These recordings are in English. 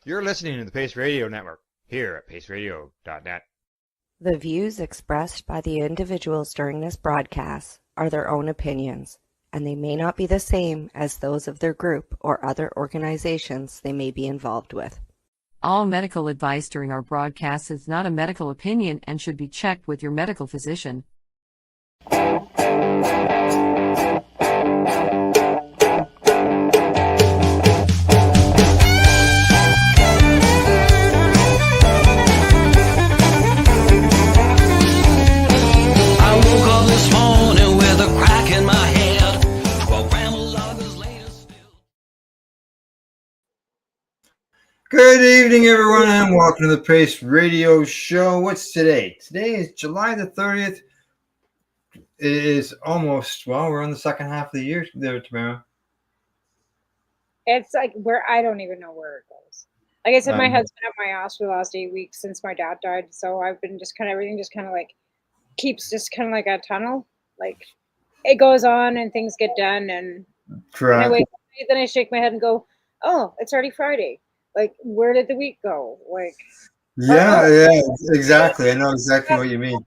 You're listening to the Pace Radio Network here at paceradio.net. The views expressed by the individuals during this broadcast are their own opinions, and they may not be the same as those of their group or other organizations they may be involved with. All medical advice during our broadcast is not a medical opinion and should be checked with your medical physician. Good evening, everyone, and welcome to the Pace Radio Show. What's today? Today is July the 30th. It is almost, well, we're on the second half of the year there, Tamara. It's like I don't even know where it goes. Like I said, my head's been up my ass for the last 8 weeks since my dad died. So I've been just kind of, everything just kind of like keeps just kind of like a tunnel. Like it goes on and things get done. And then I shake my head and go, oh, it's already Friday. Like, where did the week go? Like, yeah, exactly. I know exactly what you mean.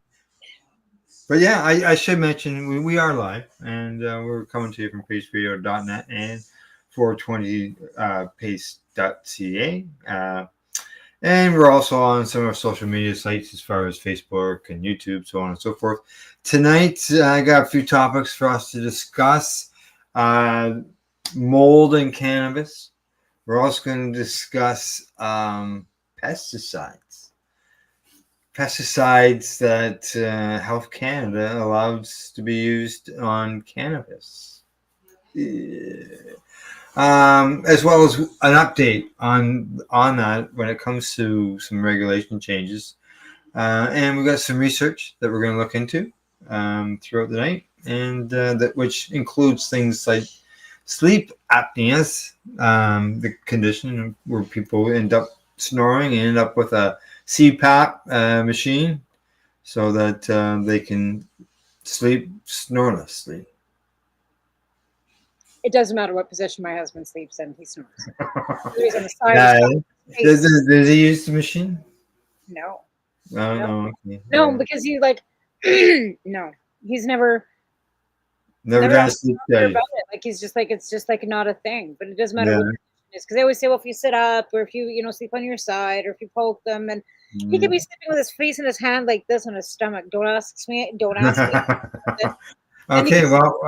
But yeah, I should mention we are live, and we're coming to you from paceradio.net and 420 pace.ca. And we're also on some of our social media sites as far as Facebook and YouTube, so on and so forth. Tonight, I got a few topics for us to discuss. Mold and cannabis. We're also going to discuss pesticides. Pesticides that Health Canada allows to be used on cannabis. As well as an update on that when it comes to some regulation changes. And we've got some research that we're going to look into throughout the night, and that which includes things like sleep apneas, the condition where people end up snoring and end up with a CPAP machine so that they can sleep snorelessly. it doesn't matter what position my husband sleeps in, he snores. He's on the side Does he use the machine? No. No. Okay. No, because he like, no, he's never done a sleep study. Like he's just like, it's just like not a thing. But it doesn't matter what it is, because they always say, well, if you sit up or if you sleep on your side or if you poke them, and he could be sleeping with his face in his hand like this on his stomach. Don't ask me. Okay, well,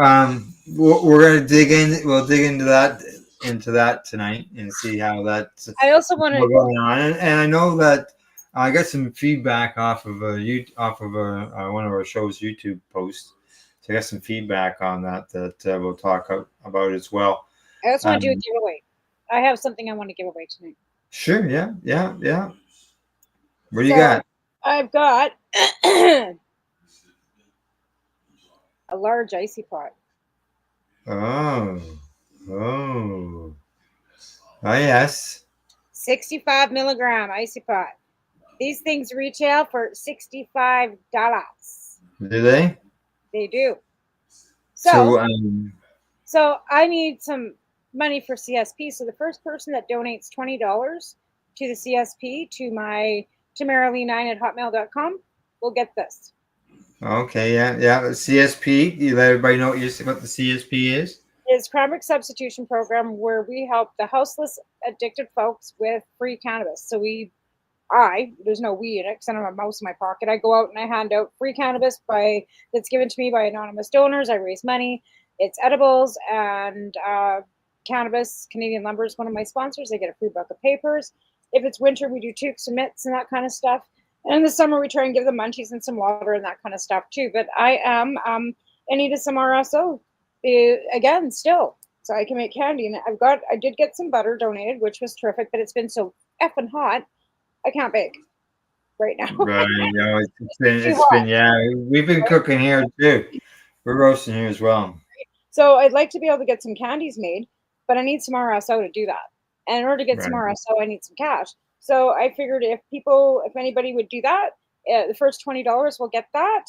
we're gonna dig in. We'll dig into that tonight and see how that's. I also want to going on, and I know that I got some feedback off of one of our show's YouTube posts. So I got some feedback on that we'll talk about as well. I also want to do a giveaway. I have something I want to give away tonight. Sure. Yeah. What do you got? I've got a large icy pot. Oh, yes. 65 milligram icy pot. These things retail for $65. Do they? They do. So I need some money for CSP. So the first person that donates $20 to the CSP to my tamara9@hotmail.com will get this. Okay, yeah. CSP. You let everybody know what the CSP is. It's chronic substitution program where we help the houseless, addicted folks with free cannabis. So there's no we in it because I don't have a mouse in my pocket. I go out and I hand out free cannabis that's given to me by anonymous donors. I raise money. It's edibles and cannabis. Canadian Lumber is one of my sponsors. I get a free buck of papers. If it's winter, we do toques and mitts and that kind of stuff. And in the summer, we try and give them munchies and some water and that kind of stuff too. But I am in need of some RSO again still, so I can make candy. And I did get some butter donated, which was terrific. But it's been so effing hot, I can't bake right now. Right, it's been yeah. We've been cooking here too. We're roasting here as well. So I'd like to be able to get some candies made, but I need some RSO to do that. And in order to get some RSO, I need some cash. So I figured if anybody would do that, the first $20 will get that.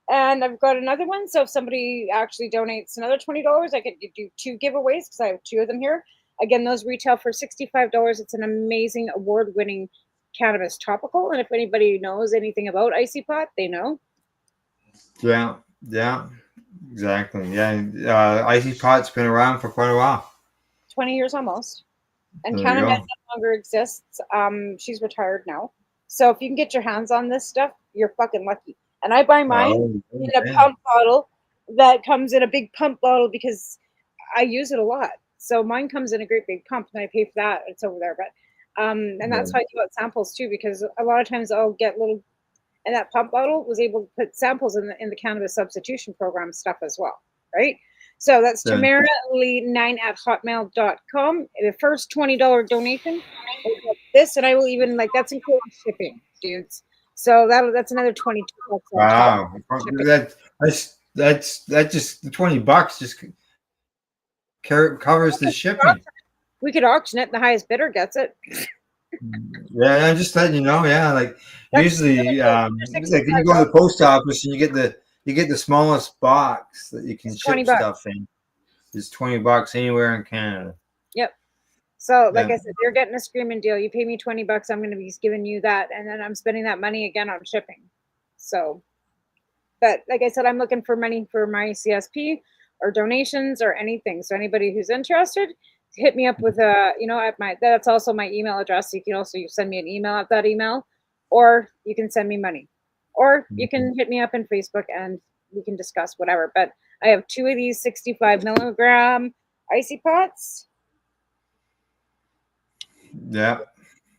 And I've got another one. So if somebody actually donates another $20, I could do 2 giveaways because I have 2 of them here. Again, those retail for $65. It's an amazing award-winning cannabis topical. And if anybody knows anything about Icy Pot, they know. Yeah, exactly. Yeah, Icy Pot's been around for quite a while. 20 years almost. And There you Canada go. no longer exists. She's retired now. So if you can get your hands on this stuff, you're fucking lucky. And I buy mine in a pump bottle that comes in a big pump bottle because I use it a lot. So mine comes in a great big pump, and I pay for that. It's over there, but and that's how I give out samples too, because a lot of times I'll get little, and that pump bottle was able to put samples in the cannabis substitution program stuff as well, right? So that's TamaraLee9@hotmail.com. The first $20 donation, this, and I will even that's including shipping, dudes. So that's another $22 on top. Wow, that's just the $20 just covers the shipping. We could auction it. The highest bidder gets it. Yeah, I'm just letting you know. Yeah, like usually, like you go to the post office and you get the smallest box that you can ship stuff in. It's $20 anywhere in Canada. Yep. So, like I said, you're getting a screaming deal. You pay me $20, I'm going to be giving you that, and then I'm spending that money again on shipping. So, but like I said, I'm looking for money for my CSP or donations or anything. So anybody who's interested, hit me up with that's also my email address. You can also send me an email at that email, or you can send me money, or you can hit me up in Facebook and we can discuss whatever. But I have 2 of these 65 milligram Icy Pots. Yeah.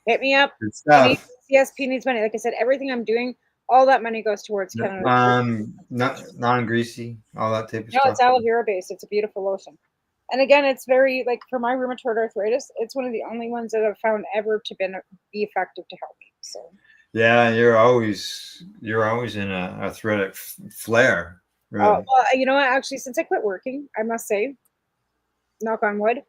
Hit me up. Good stuff. CSP needs money. Like I said, everything I'm doing, all that money goes towards Canada. Not non-greasy, all that type of stuff. No, it's aloe vera based. It's a beautiful lotion. And again, it's very, for my rheumatoid arthritis, it's one of the only ones that I've found ever to be effective to help me. So. Yeah, you're always in a arthritic flare. Really. Well, you know what? Actually, since I quit working, I must say, knock on wood,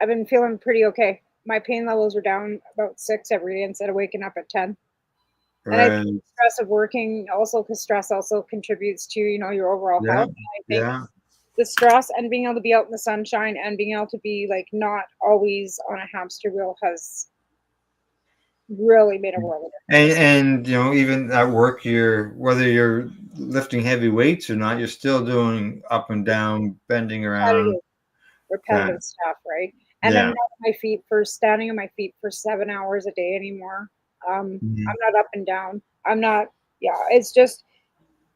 I've been feeling pretty okay. My pain levels are down about 6 every day instead of waking up at 10. And I think the stress of working also, because stress also contributes to, your overall health. And I think the stress and being able to be out in the sunshine and being able to be not always on a hamster wheel has really made a world of difference. And even at work, whether you're lifting heavy weights or not, you're still doing up and down, bending around. Repetitive stuff, right? And I'm not on my feet standing on my feet for 7 hours a day anymore. I'm not up and down. I'm not, it's just,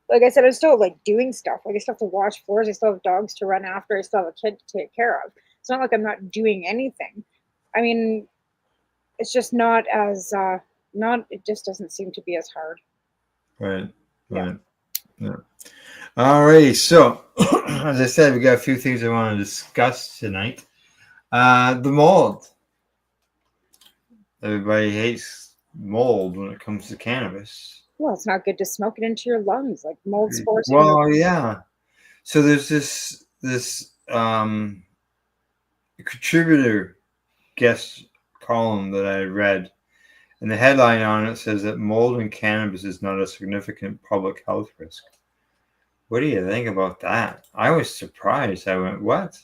like I said, I'm still doing stuff. I still have to wash floors. I still have dogs to run after. I still have a kid to take care of. It's not like I'm not doing anything. I mean, it's just not as, it just doesn't seem to be as hard. Right. Yeah. All right. So, as I said, we got a few things I want to discuss tonight. The mold. Everybody hates mold when it comes to cannabis. Well, it's not good to smoke it into your lungs, like mold spores. Well, yeah. So there's this contributor guest column that I read, and the headline on it says that mold in cannabis is not a significant public health risk. What do you think about that? I was surprised. I went, what?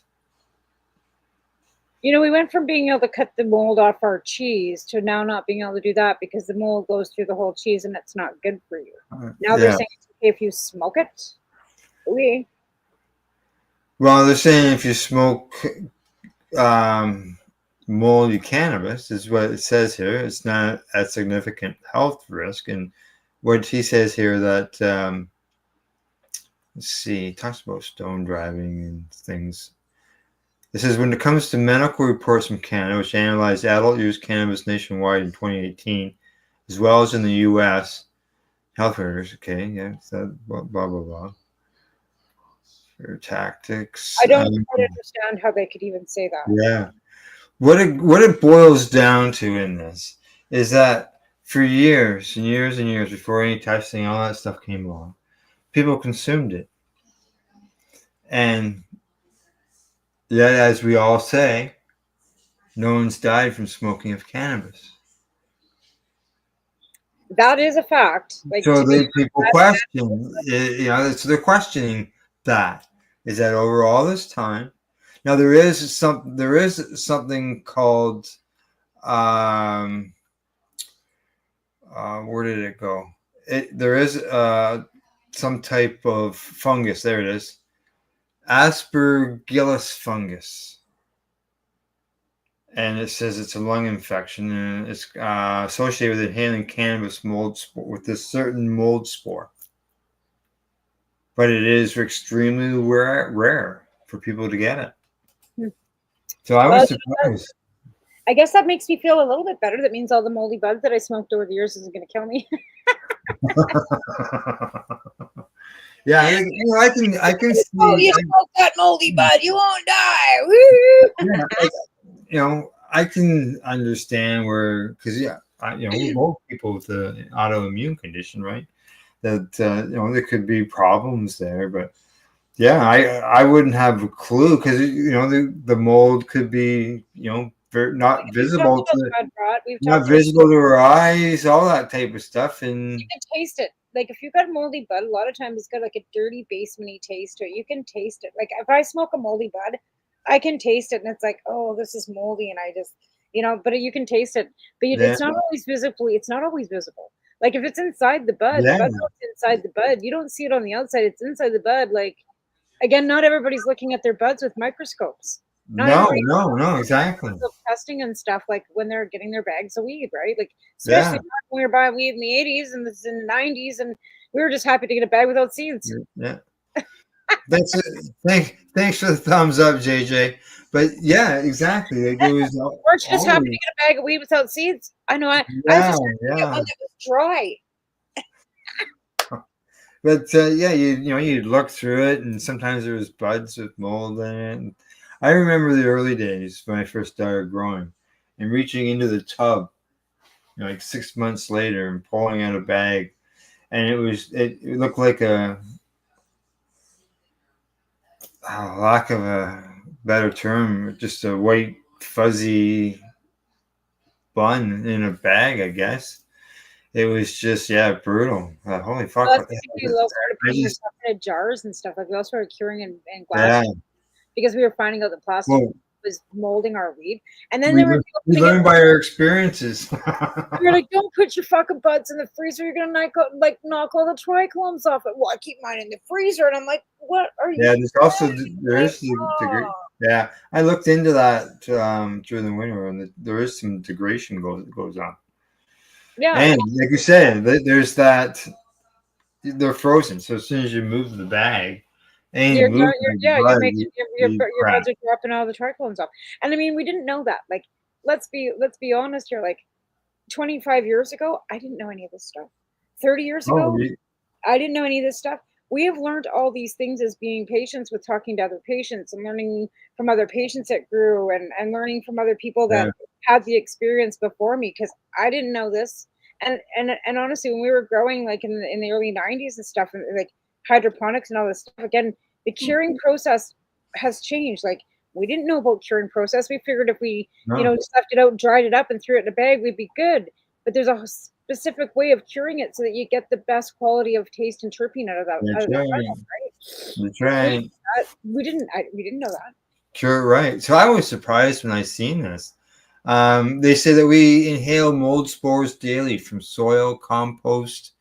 We went from being able to cut the mold off our cheese to now not being able to do that because the mold goes through the whole cheese and it's not good for you. Now they're saying it's okay if you smoke it. Well, they're saying if you smoke moldy cannabis, is what it says here. It's not a significant health risk. And what he says here that, let's see, he talks about stone driving and things. It says, when it comes to medical reports from Canada, which analyzed adult use cannabis nationwide in 2018, as well as in the U.S., health orders, so blah, blah, blah. For tactics. I don't understand how they could even say that. Yeah. What it boils down to in this is that for years and years and years before any testing, all that stuff came along, people consumed it. And yet, as we all say, no one's died from smoking of cannabis. That is a fact. So people question, so they're questioning that. Is that over all this time? Now there is something called where did it go? There is some type of fungus. There it is. Aspergillus fungus. And it says it's a lung infection, and it's associated with inhaling cannabis mold spore, with this certain mold spore. But it is extremely rare for people to get it. Hmm. So I was surprised. I guess that makes me feel a little bit better. That means all the moldy buds that I smoked over the years isn't going to kill me. Yeah, I can see. Oh, you smoked that moldy bud, you won't die. Woo! Yeah, I can understand where, because we're both people with an autoimmune condition, right? That there could be problems there, but yeah, I wouldn't have a clue, because the mold could be not visible to our eyes, all that type of stuff, and you can taste it. Like if you got a moldy bud, a lot of times it's got like a dirty basementy taste to it. You can taste it. Like if I smoke a moldy bud, I can taste it, and it's like, oh, this is moldy, and I just, but you can taste it. But it's not always visibly. It's not always visible. Like if it's inside the bud, the bud's inside the bud. You don't see it on the outside. It's inside the bud. Like again, not everybody's looking at their buds with microscopes. No, exactly. Testing and stuff, like when they're getting their bags of weed, right? Like especially when we were buying weed in the 80s and this in the 90s, and we were just happy to get a bag without seeds. Yeah. Thanks for the thumbs up, JJ. But yeah, exactly. Like, we're just happy to get a bag of weed without seeds. I know. I was just happy to get one that was dry. But you'd look through it, and sometimes there was buds with mold in it. And I remember the early days when I first started growing, and reaching into the tub, like 6 months later, and pulling out a bag, and it looked like a lack of a better term, just a white fuzzy bun in a bag, I guess. It was just brutal. Holy fuck! Well, we also started putting stuff in jars and stuff. Like we also started curing in glass because we were finding out that plastic was molding our weed. And then we learned by our experiences. You're like, don't put your fucking buds in the freezer. You're gonna knock all the trichomes off it. Well, I keep mine in the freezer, and I'm like, what are you? Yeah, there's degree. Yeah, I looked into that during the winter, and there is some degradation goes on. Yeah, and like you said, there's that. They're frozen, so as soon as you move the bag, your buds are dropping all the trichomes off. And I mean, we didn't know that. Like, let's be honest here. Like, 25 years ago, I didn't know any of this stuff. 30 years ago, I didn't know any of this stuff. We have learned all these things as being patients with talking to other patients and learning from other patients that grew and learning from other people that had the experience before me, because I didn't know this. And honestly, when we were growing, like in the early 90s and stuff, and like hydroponics and all this stuff, again, the curing process has changed. Like, we didn't know about curing process. We figured if we, just left it out, dried it up, and threw it in a bag, we'd be good. But there's a specific way of curing it so that you get the best quality of taste and terpene out of that. That's right. We didn't know that. Sure, right. So I was surprised when I seen this. They say that we inhale mold spores daily from soil, compost,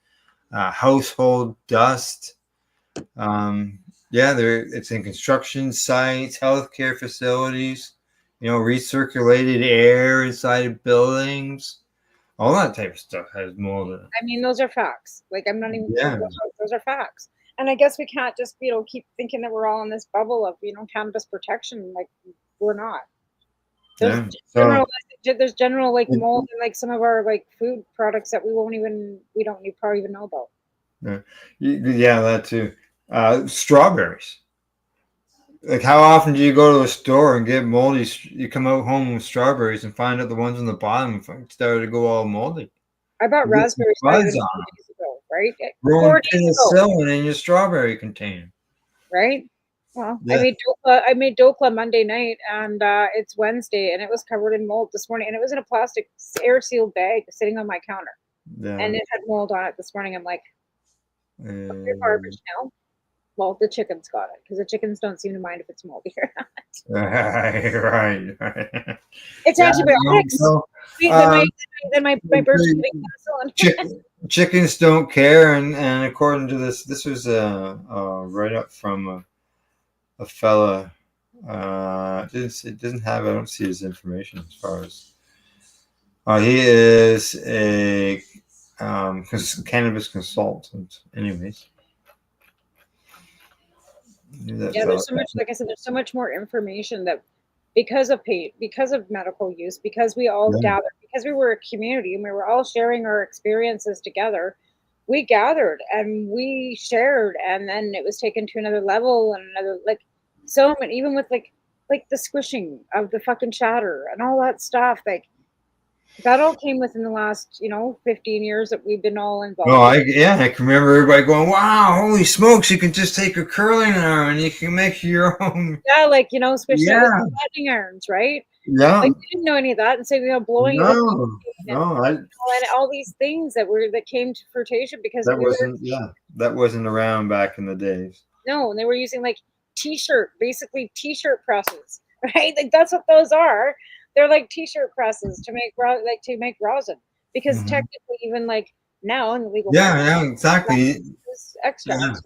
household dust. It's in construction sites, healthcare facilities, recirculated air inside of buildings. All that type of stuff has mold in it. I mean, those are facts. Like, I'm not even those are facts. And I guess we can't just, keep thinking that we're all in this bubble of, cannabis protection. Like, we're not. There's general like mold in like some of our like food products that we probably even know about. Yeah, that too. Strawberries. Like, how often do you go to a store and get moldy? You come out home with strawberries and find out the ones on the bottom started to go all moldy. I bought raspberries 5 days ago, right? Growing penicillin in your strawberry container. Right? Well, yeah. I made dokla Monday night, and it's Wednesday, and it was covered in mold this morning, and it was in a plastic air-sealed bag sitting on my counter, and it had mold on it this morning. I'm like, garbage now. Well, the chickens got it because the chickens don't seem to mind if it's moldy or not. Right. It's Yeah, antibiotics. no. Wait, then my birds are getting penicillin. Chickens don't care, and according to this was a write up from a fella. It doesn't have. I don't see his information as far as. He is a cannabis consultant. Anyways, Yeah, there's so much. Like I said, there's so much more information that because of medical use, because we all gathered, because we were a community and we were all sharing our experiences together. We gathered and we shared, and then it was taken to another level and another so many. Even with like the squishing of the fucking shatter and all that stuff, like that all came within the last 15 years that we've been all involved. Oh, I can remember everybody going, "Wow, holy smokes! You can just take a curling iron and you can make your own." Yeah, squish that with flattening irons, right? Yeah, we didn't know any of that, and so blowing it and all these things that came to fruition because that wasn't around back in the days. No, and they were using basically t-shirt presses, right? Like that's what those are. They're like t-shirt presses to make rosin because technically even now in the legal market, exactly extracts,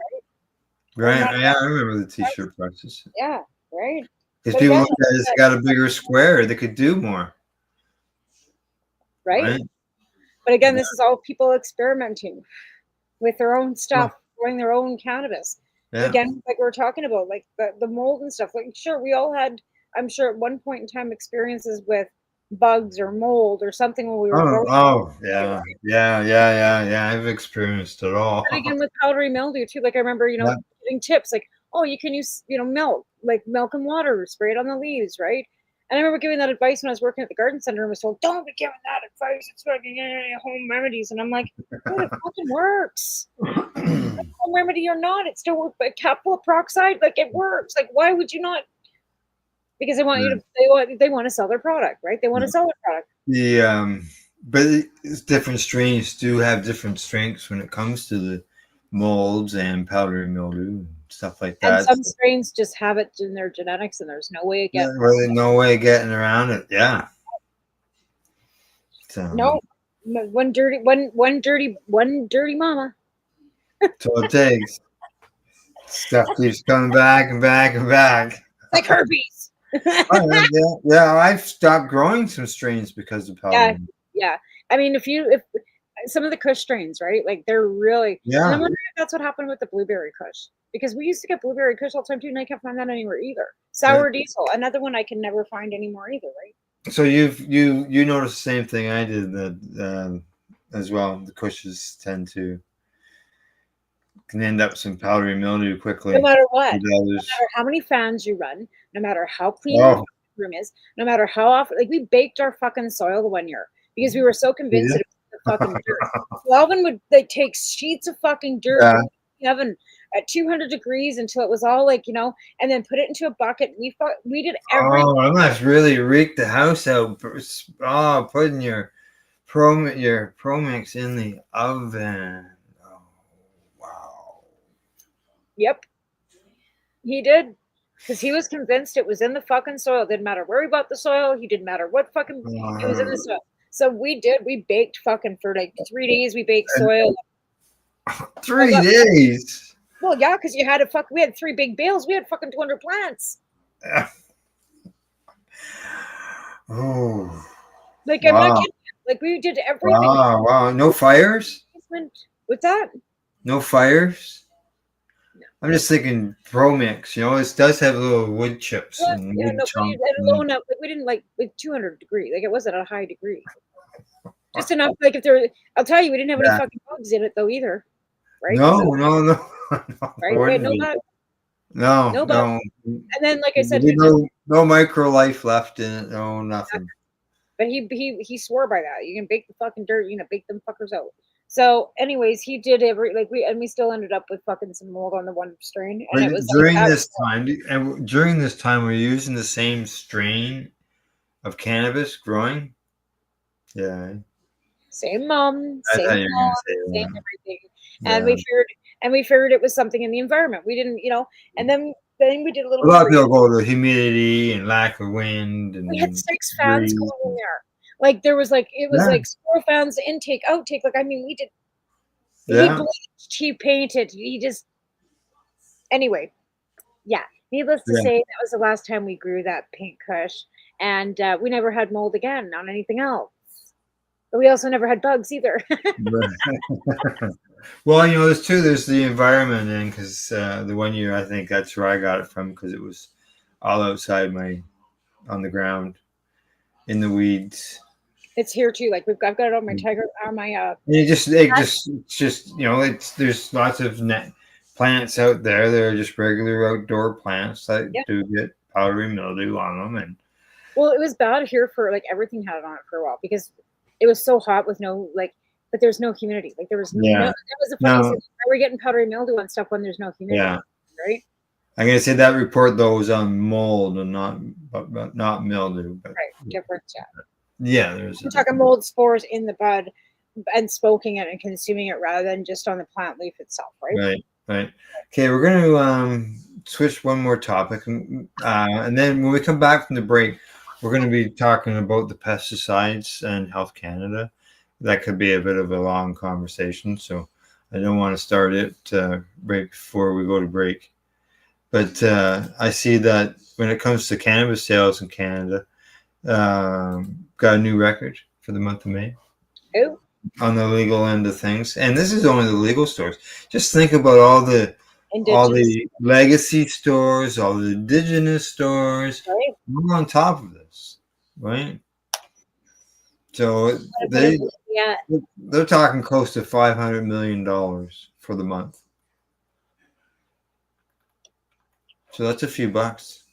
right? I remember the t-shirt presses. Yeah, right. Because people look at it, it's got a bigger square, they could do more, right? But again, this is all people experimenting with their own stuff, growing their own cannabis. Again, like we were talking about, like the mold and stuff. Like, sure, we all had, I'm sure, at one point in time, experiences with bugs or mold or something when we were growing. Yeah. I've experienced it all. And again, with powdery mildew too. Like I remember, getting tips like, oh, you can use, milk and water, spray it on the leaves, right? And I remember giving that advice when I was working at the garden center and was told, don't be giving that advice. It's fucking home remedies. And I'm like, dude, it fucking works. Home remedy or not, it still works. But capital peroxide, it works. Like, why would you not? Because they want you to, they want to sell their product, right? They want to sell their product. But different strains do have different strengths when it comes to the molds and powdery mildew and stuff like that. And some strains just have it in their genetics, and there's no way of getting around it. Yeah. So no, one dirty mama. So it takes. Stuff keeps coming back and back and back. Like herpes. I've stopped growing some strains because of powder. Yeah. I mean, if some of the Kush strains, right? Like they're really. Yeah. And I'm wondering if that's what happened with the blueberry Kush, because we used to get blueberry Kush all the time too, and I can't find that anywhere either. Sour Diesel, another one I can never find anymore either, right? So you noticed the same thing I did that as well. The Kushes can end up some powdery mildew quickly. No matter what, no matter how many fans you run, no matter how clean the room is, no matter how often, we baked our fucking soil the 1 year because we were so convinced that it was the fucking dirt. Alvin would take sheets of fucking dirt in the oven at 200 degrees until it was all and then put it into a bucket. We did everything. Oh, I must really reek the house out. Putting your Pro-Mix in the oven. Yep. He did. Because he was convinced it was in the fucking soil. It didn't matter where he bought the soil. He didn't matter what fucking it was in the soil. So we baked fucking for 3 days. We baked soil. 3 days? Well, yeah, because we had 3 big bales. We had fucking 200 plants. Oh. I'm not kidding. We did everything. Wow. No fires? What's that? No fires? I'm just thinking Pro-Mix, it does have little wood chips and wood chunks. We didn't with 200 degrees. It wasn't a high degree. Just enough. If there, I'll tell you, we didn't have any fucking bugs in it though either. Right? No. Right? No bugs. And then, like I said, no micro life left in it. No, nothing. But he swore by that. You can bake the fucking dirt. Bake them fuckers out. So, anyways, he did we still ended up with fucking some mold on the one strain. And it was during this time, we're using the same strain of cannabis growing. Yeah. Same mom, same everything. And we figured, and we figured it was something in the environment. We didn't, and then we did a little A lot of more people go to humidity and lack of wind we had and 6 fans breeze. going in there. Like there was it was Yeah. like 4 fans, intake, outtake. Like I mean, we did. He Yeah. bleached, he painted, he just. Anyway, yeah. Needless to Yeah. say, that was the last time we grew that pink kush, and we never had mold again on anything else. But we also never had bugs either. Well, there's two. There's the environment, and because the one year I think that's where I got it from because it was all outside on the ground in the weeds. It's here too. Like I've got it on my tiger on my. And it's just there's lots of plants out there. They're just regular outdoor plants that do get powdery mildew on them, and well, it was bad here for everything had it on it for a while because it was so hot with no but there's no humidity. Like there was no. That was the funny thing. We're getting powdery mildew on stuff when there's no humidity. Yeah. Right. I'm gonna say that report though was on mold and not mildew. But, right. Difference. Yeah. Yeah. We're talking mold spores in the bud and smoking it and consuming it rather than just on the plant leaf itself. Right. Right. Okay. We're gonna switch one more topic, and then when we come back from the break, we're going to be talking about the pesticides and Health Canada. That could be a bit of a long conversation, so I don't want to start it right before we go to break. But I see that when it comes to cannabis sales in Canada, got a new record for the month of May. Oh. On the legal end of things, and this is only the legal stores. Just think about all the legacy stores, all the indigenous stores, right. We're on top of this, right? So they're talking close to $500 million for the month. So that's a few bucks.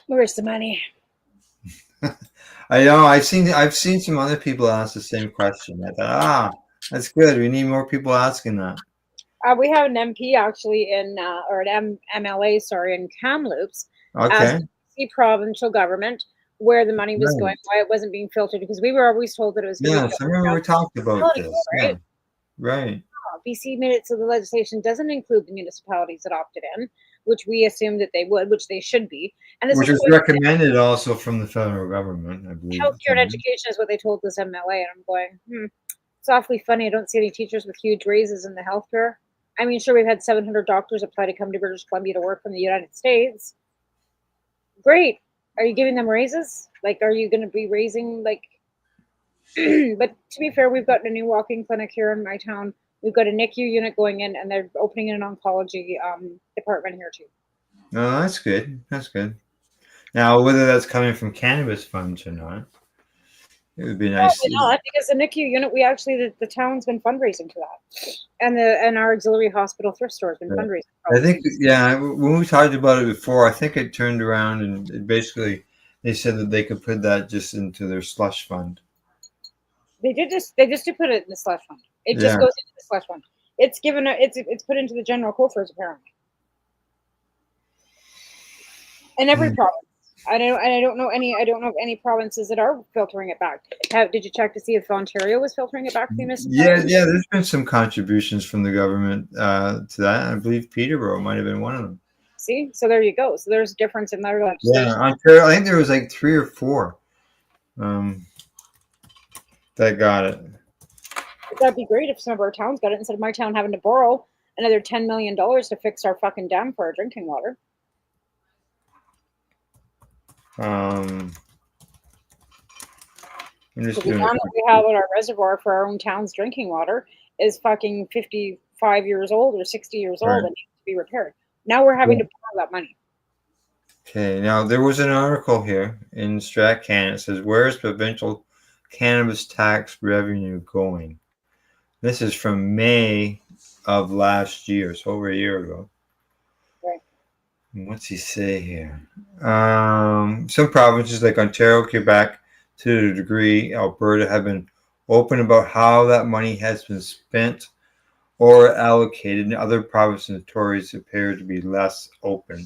Where's the money? I know. I've seen some other people ask the same question. I thought, that's good. We need more people asking that. We have an MP actually or an MLA, sorry, in Kamloops. Okay. The provincial government where the money was going, why it wasn't being filtered, because we were always told that it was. Yes, I remember we talked about this. Right? Yeah. Right. BC made it so the legislation doesn't include the municipalities that opted in, which we assumed that they would, which they should be. And which is recommended also from the federal government, I believe. Healthcare and education is what they told this MLA, and I'm going, it's awfully funny. I don't see any teachers with huge raises in the healthcare. I mean, sure, we've had 700 doctors apply to come to British Columbia to work from the United States. Great. Are you giving them raises? Are you going to be raising, but to be fair, we've got a new walk-in clinic here in my town. We've got a NICU unit going in, and they're opening an oncology department here too. Oh, that's good. That's good. Now, whether that's coming from cannabis funds or not, it would be nice. Probably not, because the NICU unit, we actually the town's been fundraising for that, and our auxiliary hospital thrift store has been fundraising. I think, when we talked about it before, I think it turned around and they said that they could put that just into their slush fund. They just put it in the slush fund. It just goes into the slush fund. It's it's put into the general coffers apparently. In every province. I don't know any provinces that are filtering it back. Did you check to see if Ontario was filtering it back to the municipalities? Yeah. There's been some contributions from the government to that. I believe Peterborough might have been one of them. See, so there you go. So there's a difference in their legislation. Yeah, Ontario. I think there was 3 or 4 that got it. That'd be great if some of our towns got it instead of my town having to borrow another $10 million to fix our fucking dam for our drinking water. We have at our reservoir for our own town's drinking water is fucking 55 years old or 60 years old and needs to be repaired. Now we're having to borrow that money. Okay, now there was an article here in StratCan. It says, "Where is provincial cannabis tax revenue going?" This is from May of last year, so over a year ago. Right. What's he say here? Some provinces like Ontario, Quebec, to a degree, Alberta, have been open about how that money has been spent or allocated, and other provinces and territories appear to be less open.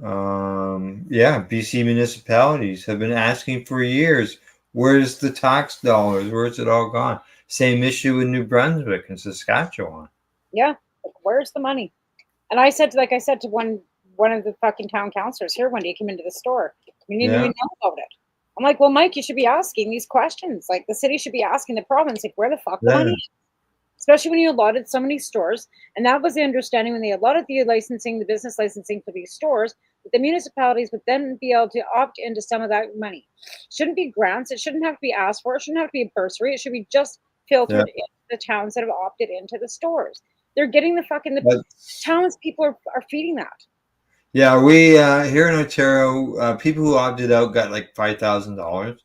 BC municipalities have been asking for years, where's the tax dollars? Where's it all gone? Same issue with New Brunswick and Saskatchewan. Yeah, like, where's the money? And I said, like I said to one of the fucking town councilors here one day, came into the store. We didn't even know about it. I'm like, well, Mike, you should be asking these questions. Like the city should be asking the province, like, where the fuck the money is? Especially when you allotted so many stores. And that was the understanding when they allotted the licensing, the business licensing for these stores, that the municipalities would then be able to opt into some of that money. Shouldn't be grants. It shouldn't have to be asked for. It shouldn't have to be a bursary. It should be just filtered into the towns that have opted into the stores. They're getting the fucking, the townspeople are feeding that. Yeah, we here in Ontario, people who opted out got like $5,000,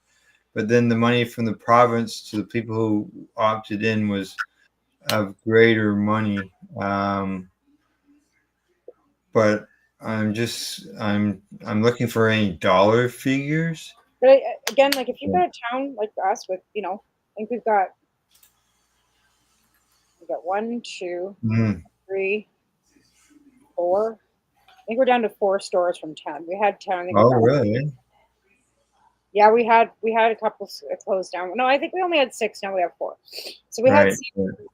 but then the money from the province to the people who opted in was of greater money. But I'm looking for any dollar figures. But again, like if you've got a town like us with, I think we've got 1, 2, 3, 4. I think we're down to 4 stores from 10. We had 10. Oh, really? Yeah, we had a couple closed down. No, I think we only had 6. Now we have 4. So we had 6,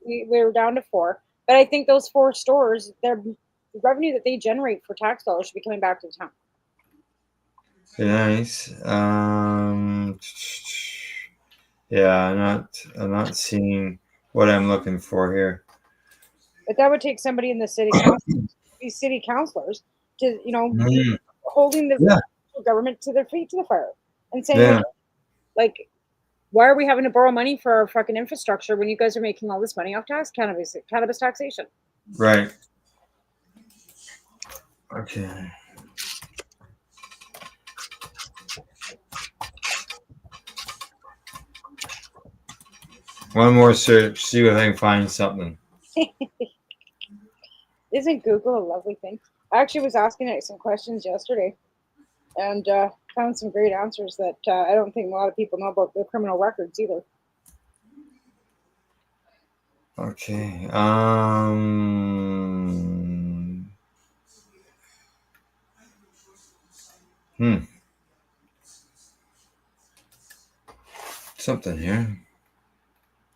we were down to 4. But I think those 4 stores, the revenue that they generate for tax dollars should be coming back to the town. Nice. Yeah, I'm not seeing what I'm looking for here. But that would take somebody in the city council, these city councilors, to holding the government to their feet to the fire and saying, like, why are we having to borrow money for our fucking infrastructure when you guys are making all this money off cannabis taxation? Right. Okay. One more search, see if I can find something. Isn't Google a lovely thing? I actually was asking it some questions yesterday and found some great answers that I don't think a lot of people know about the criminal records either. Okay. Something here.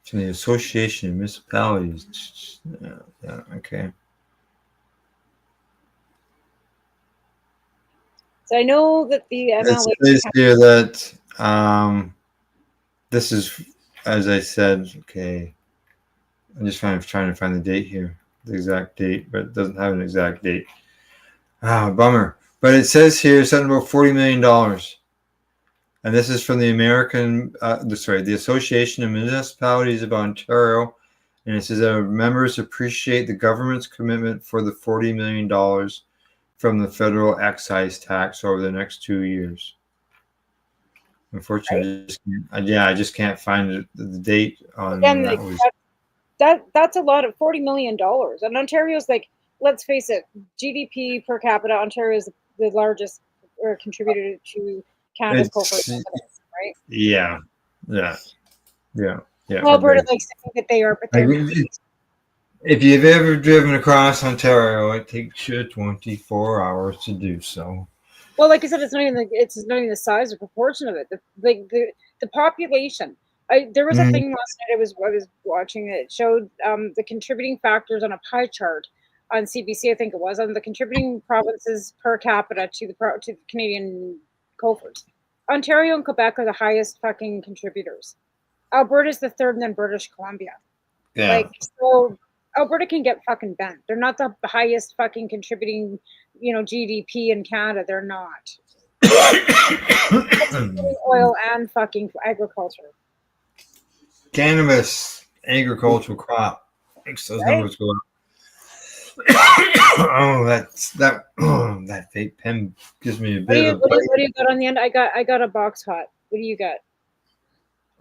To the Association of Municipalities. Yeah, okay. So I know that the MLA. It says here that this is, as I said, okay. I'm just trying to find the date here, the exact date, but it doesn't have an exact date. Bummer. But it says here something about $40 million. And this is from the the Association of Municipalities of Ontario. And it says our members appreciate the government's commitment for the $40 million from the federal excise tax over the next 2 years. Unfortunately, I just can't find the date on that's a lot of $40 million. And Ontario's, like, let's face it, GDP per capita, Ontario is the largest contributor to Canada's corporate, right? Yeah. Alberta likes to think that they are, but they're if you've ever driven across Ontario, it takes you 24 hours to do so. Well, like I said, it's not even the size or proportion of it. The population. There was a thing last night I was watching. It showed the contributing factors on a pie chart on CBC. I think it was on the contributing provinces per capita to the Canadian coffers. Ontario and Quebec are the highest fucking contributors. Alberta's the third, and then British Columbia. Yeah. Like, so Alberta can get fucking bent. They're not the highest fucking contributing, GDP in Canada. They're not. Oil and fucking agriculture. Cannabis, agricultural crop makes those numbers go up. That fake pen gives me a bit of. What do you got on the end? I got a box hot. What do you got?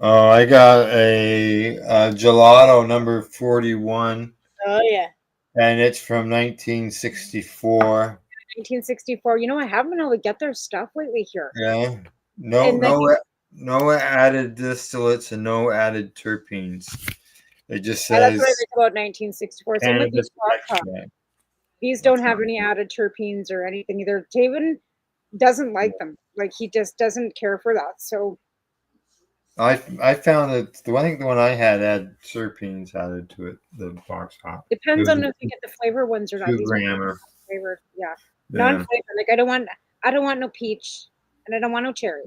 Oh, I got a gelato number 41. Oh yeah. And it's from 1964. 1964. I haven't been able to get their stuff lately here. Yeah. No added distillates and no added terpenes. It just says. That's what I think about 1964. Same with these These don't have any added terpenes or anything either. Taven doesn't like them. Like, he just doesn't care for that. So I found that the one I had terpenes added to it. The box top. It Depends was on if you get the flavor ones or not. a These are 2 grammer. flavored, yeah, Yeah. non-flavored. Like I don't want no peach, and I don't want no cherry.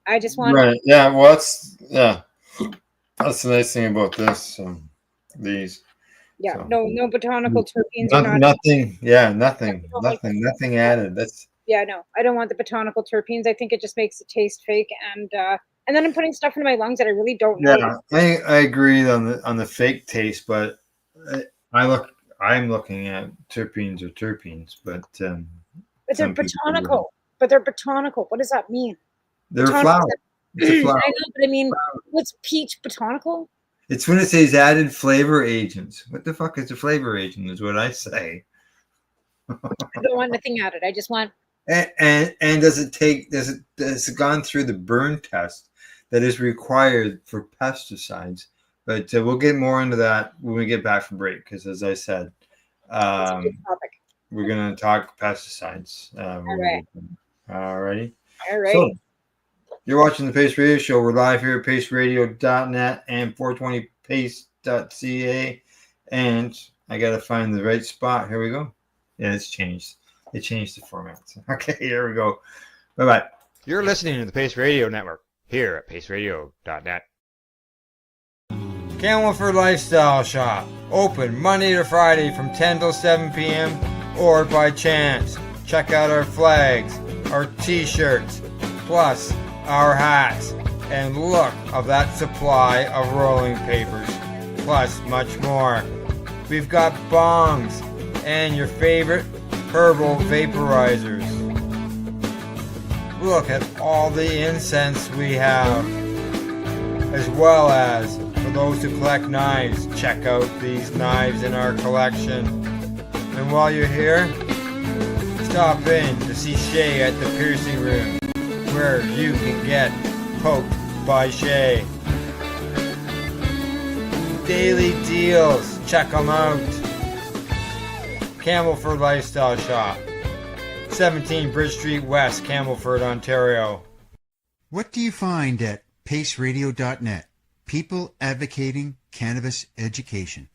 I just want Right. Yeah. Well, that's the nice thing about this. These. yeah, So no botanical terpenes or not. nothing. Yeah. Nothing. don't like Nothing. Nothing added. That's. Yeah, no, I don't want the botanical terpenes. I think it just makes it taste fake, and then I'm putting stuff in my lungs that I really don't know. Yeah. I agree on the fake taste, but I'm looking at terpenes or terpenes, but But they're some people botanical. But they're botanical. What does that mean? they're Botanical. flower. It's a I flower. know, but I mean, what's peach botanical? It's when it says added flavor agents. What the fuck is a flavor agent? Is what I say. I don't want nothing added. I just want. And does it gone through the burn test that is required for pesticides? But we'll get more into that when we get back from break, because as I said, It's a good topic. we're gonna talk pesticides. All right. Alrighty. All right. So, you're watching the Pace Radio Show. We're live here at paceradio.net and 420pace.ca. And I got to find the right spot. Here we go. Yeah, it's changed. It changed the format. Okay, here we go. Bye-bye. You're listening to the Pace Radio Network here at paceradio.net. Campbellford Lifestyle Shop. Open Monday to Friday from 10 till 7 p.m. or by chance. Check out our flags, our t-shirts, plus our hats, and look of that supply of rolling papers, plus much more. We've got bongs and your favorite herbal vaporizers. Look at all the incense we have, as well as for those who collect knives, check out these knives in our collection. And while you're here, stop in to see Shay at the piercing room, where you can get poked by Shay. Daily deals, check them out. Campbellford Lifestyle Shop, 17 Bridge Street West, Campbellford, Ontario. What do you find at paceradio.net? People advocating cannabis education.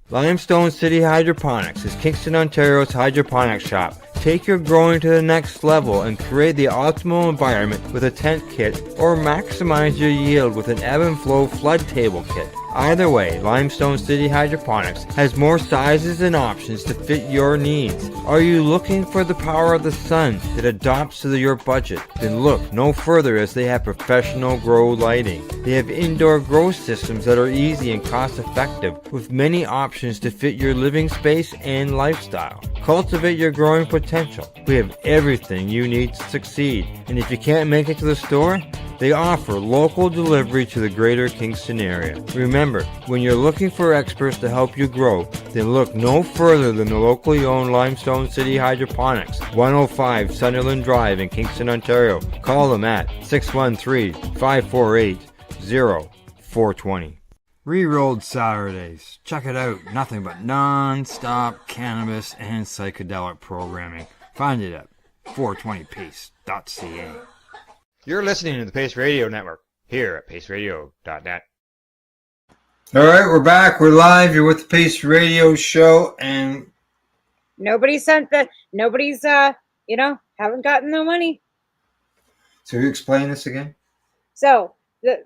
Limestone City Hydroponics is Kingston, Ontario's hydroponics shop. Take your growing to the next level and create the optimal environment with a tent kit, or maximize your yield with an ebb and flow flood table kit. Either way, Limestone City Hydroponics has more sizes and options to fit your needs. Are you looking for the power of the sun that adapts to your budget? Then look no further, as they have professional grow lighting. They have indoor grow systems that are easy and cost effective, with many options to fit your living space and lifestyle. Cultivate your growing potential. We have everything you need to succeed. And if you can't make it to the store, they offer local delivery to the greater Kingston area. Remember, when you're looking for experts to help you grow, then look no further than the locally owned Limestone City Hydroponics, 105 Sunderland Drive in Kingston, Ontario. Call them at 613-548-0420. Rerolled Saturdays. Check it out. Nothing but non-stop cannabis and psychedelic programming. Find it at 420pace.ca. You're listening to the Pace Radio Network here at paceradio.net. All right, we're back. We're live. You're with the Pace Radio Show, and Nobody's haven't gotten the money. so you explain this again? So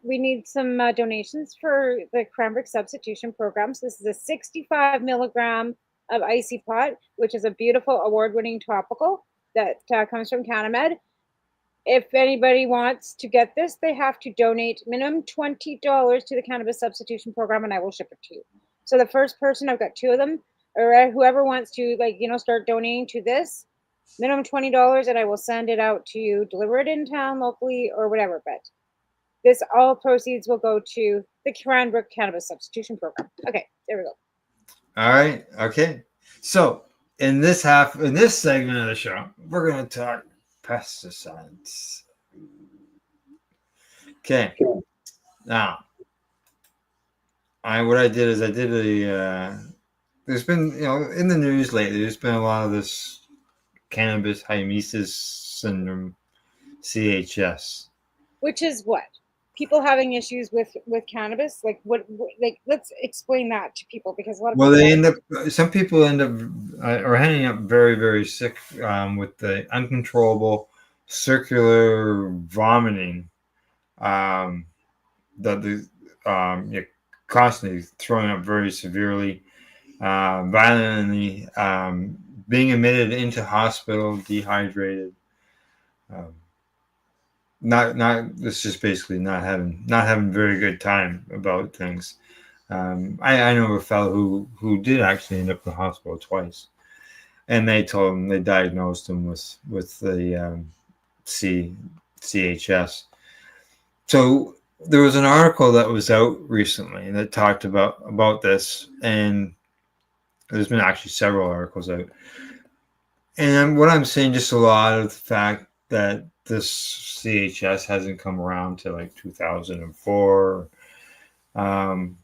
we need some donations for the cranberry substitution program. So this is a 65 milligram of Icy Pot, which is a beautiful award-winning topical that comes from CanaMed. If anybody wants to get this, they have to donate minimum $20 to the cannabis substitution program, and I will ship it to you. So the first person, I've got 2 of them, or whoever wants to start donating to this, minimum $20, and I will send it out to you, deliver it in town locally or whatever. But This all proceeds will go to the Cranbrook Cannabis Substitution Program. Okay, there we go. All right. Okay. So in this segment of the show, we're going to talk pesticides. Okay. Now, what I did is I did a. There's been, in the news lately, there's been a lot of this cannabis hymesis syndrome, CHS. Which is what? People having issues with cannabis? Like what? Like, let's explain that to people, because a lot of some people end up are ending up very, very sick with the uncontrollable circular vomiting that you're constantly throwing up very severely, violently, being admitted into hospital, dehydrated. It's just basically not having very good time about things. I know a fellow who did actually end up in the hospital twice, and they told him, they diagnosed him with the CHS. So there was an article that was out recently that talked about this, and there's been actually several articles out. And what I'm saying, just a lot of the fact that this CHS hasn't come around to like 2004, and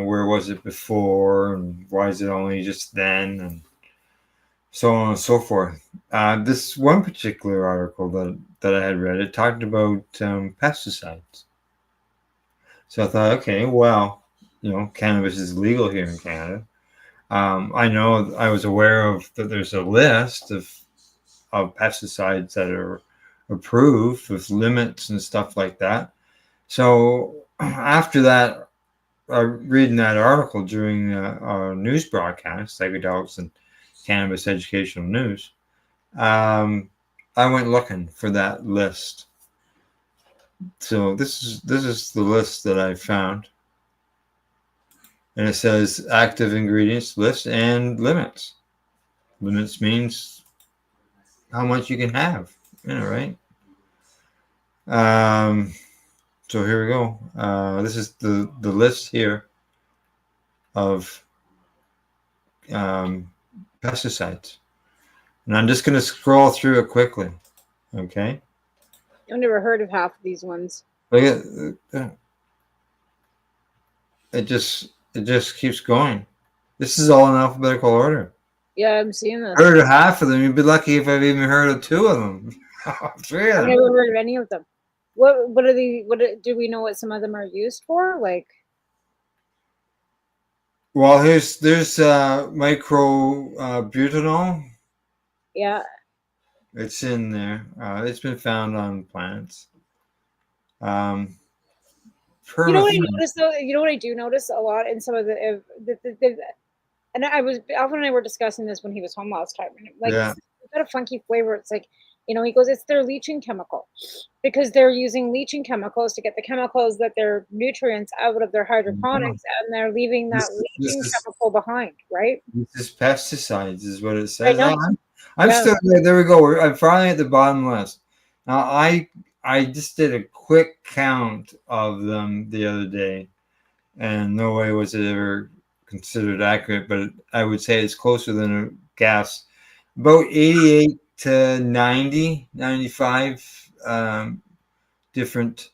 where was it before, and why is it only just then, and so on and so forth. This one particular article that I had read, it talked about pesticides. So I thought, okay, well, cannabis is legal here in Canada. I know I was aware of that there's a list of pesticides that are approved with limits and stuff like that. So after that, reading that article during our news broadcast, Psychedelics and Cannabis Educational News, I went looking for that list. So this is the list that I found. And it says active ingredients list and limits. Limits means how much you can have, right? So here we go. This is the list here of pesticides. And I'm just going to scroll through it quickly. Okay. I've never heard of half of these ones. Look at it. Just keeps going. This is all in alphabetical order. Yeah, I'm seeing this. Heard of half of them. You'd be lucky if I've even heard of two of them. 3 of them. I've never heard of any of them. What are the? Do we know what some of them are used for? Like, well, there's microbutanol. Yeah. It's in there. It's been found on plants. You know what I noticed though? You know what I do notice a lot in some of the and Alvin and I were discussing this when he was home last time. Like, It's got a funky flavor. It's like, he goes, it's their leaching chemical, because they're using leaching chemicals to get the chemicals that they're nutrients out of their hydroponics, and they're leaving that leaching chemical behind, right? This is pesticides, is what it says. I'm still there. We go. I'm finally at the bottom list. Now, I just did a quick count of them the other day, and no way was it ever considered accurate, but I would say it's closer than a guess. About 88 to 90, 95 different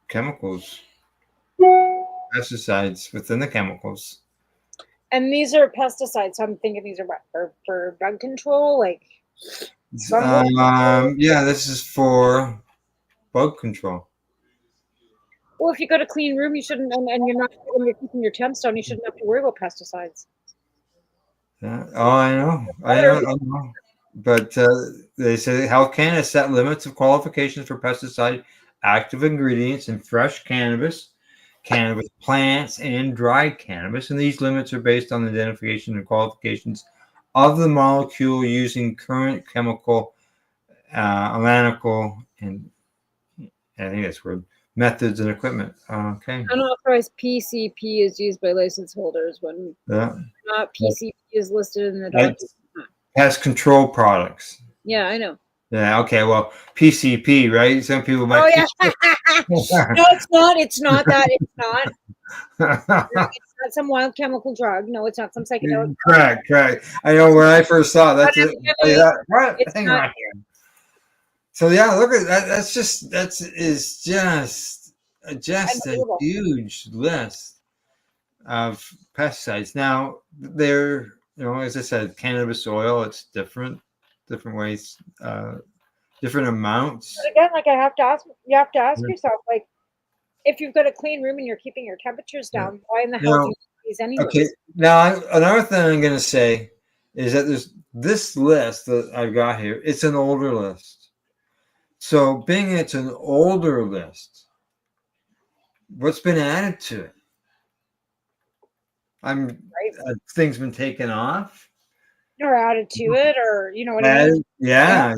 chemicals, pesticides within the chemicals. And these are pesticides. So I'm thinking these are for bug control, like. Yeah, this is for bug control. Well, if you got a clean room, you shouldn't, and you're not, when you're keeping your temps down, you shouldn't have to worry about pesticides. Yeah. Oh, I know. But they say Health Canada set limits of qualifications for pesticide active ingredients in fresh cannabis, cannabis plants, and dried cannabis. And these limits are based on the identification and qualifications of the molecule using current chemical, analytical, and I think that's word, methods and equipment. Okay. Unauthorized PCP is used by license holders when not PCP is listed in the document. Pest control products. Yeah, I know. Yeah. Okay. Well, PCP, right? Some people might. Oh yeah. No, it's not. It's not that. It's not. It's not some wild chemical drug. No, it's not some psychedelic. Correct. I know when I first saw it, that's it. What? It's Hang not. on here. So yeah, look at that. Is just a Unbelievable. huge list of pesticides. Now they're, as I said, cannabis oil. It's different ways, different amounts. But again, like I have to ask, you have to ask yourself, like, if you've got a clean room and you're keeping your temperatures down, why in the hell do you use these anyways? Okay. Now another thing I'm going to say is that there's this list that I've got here. It's an older list. So being it's an older list, what's been added to it? Things been taken off. Or added to it, or you know what I mean? Yeah.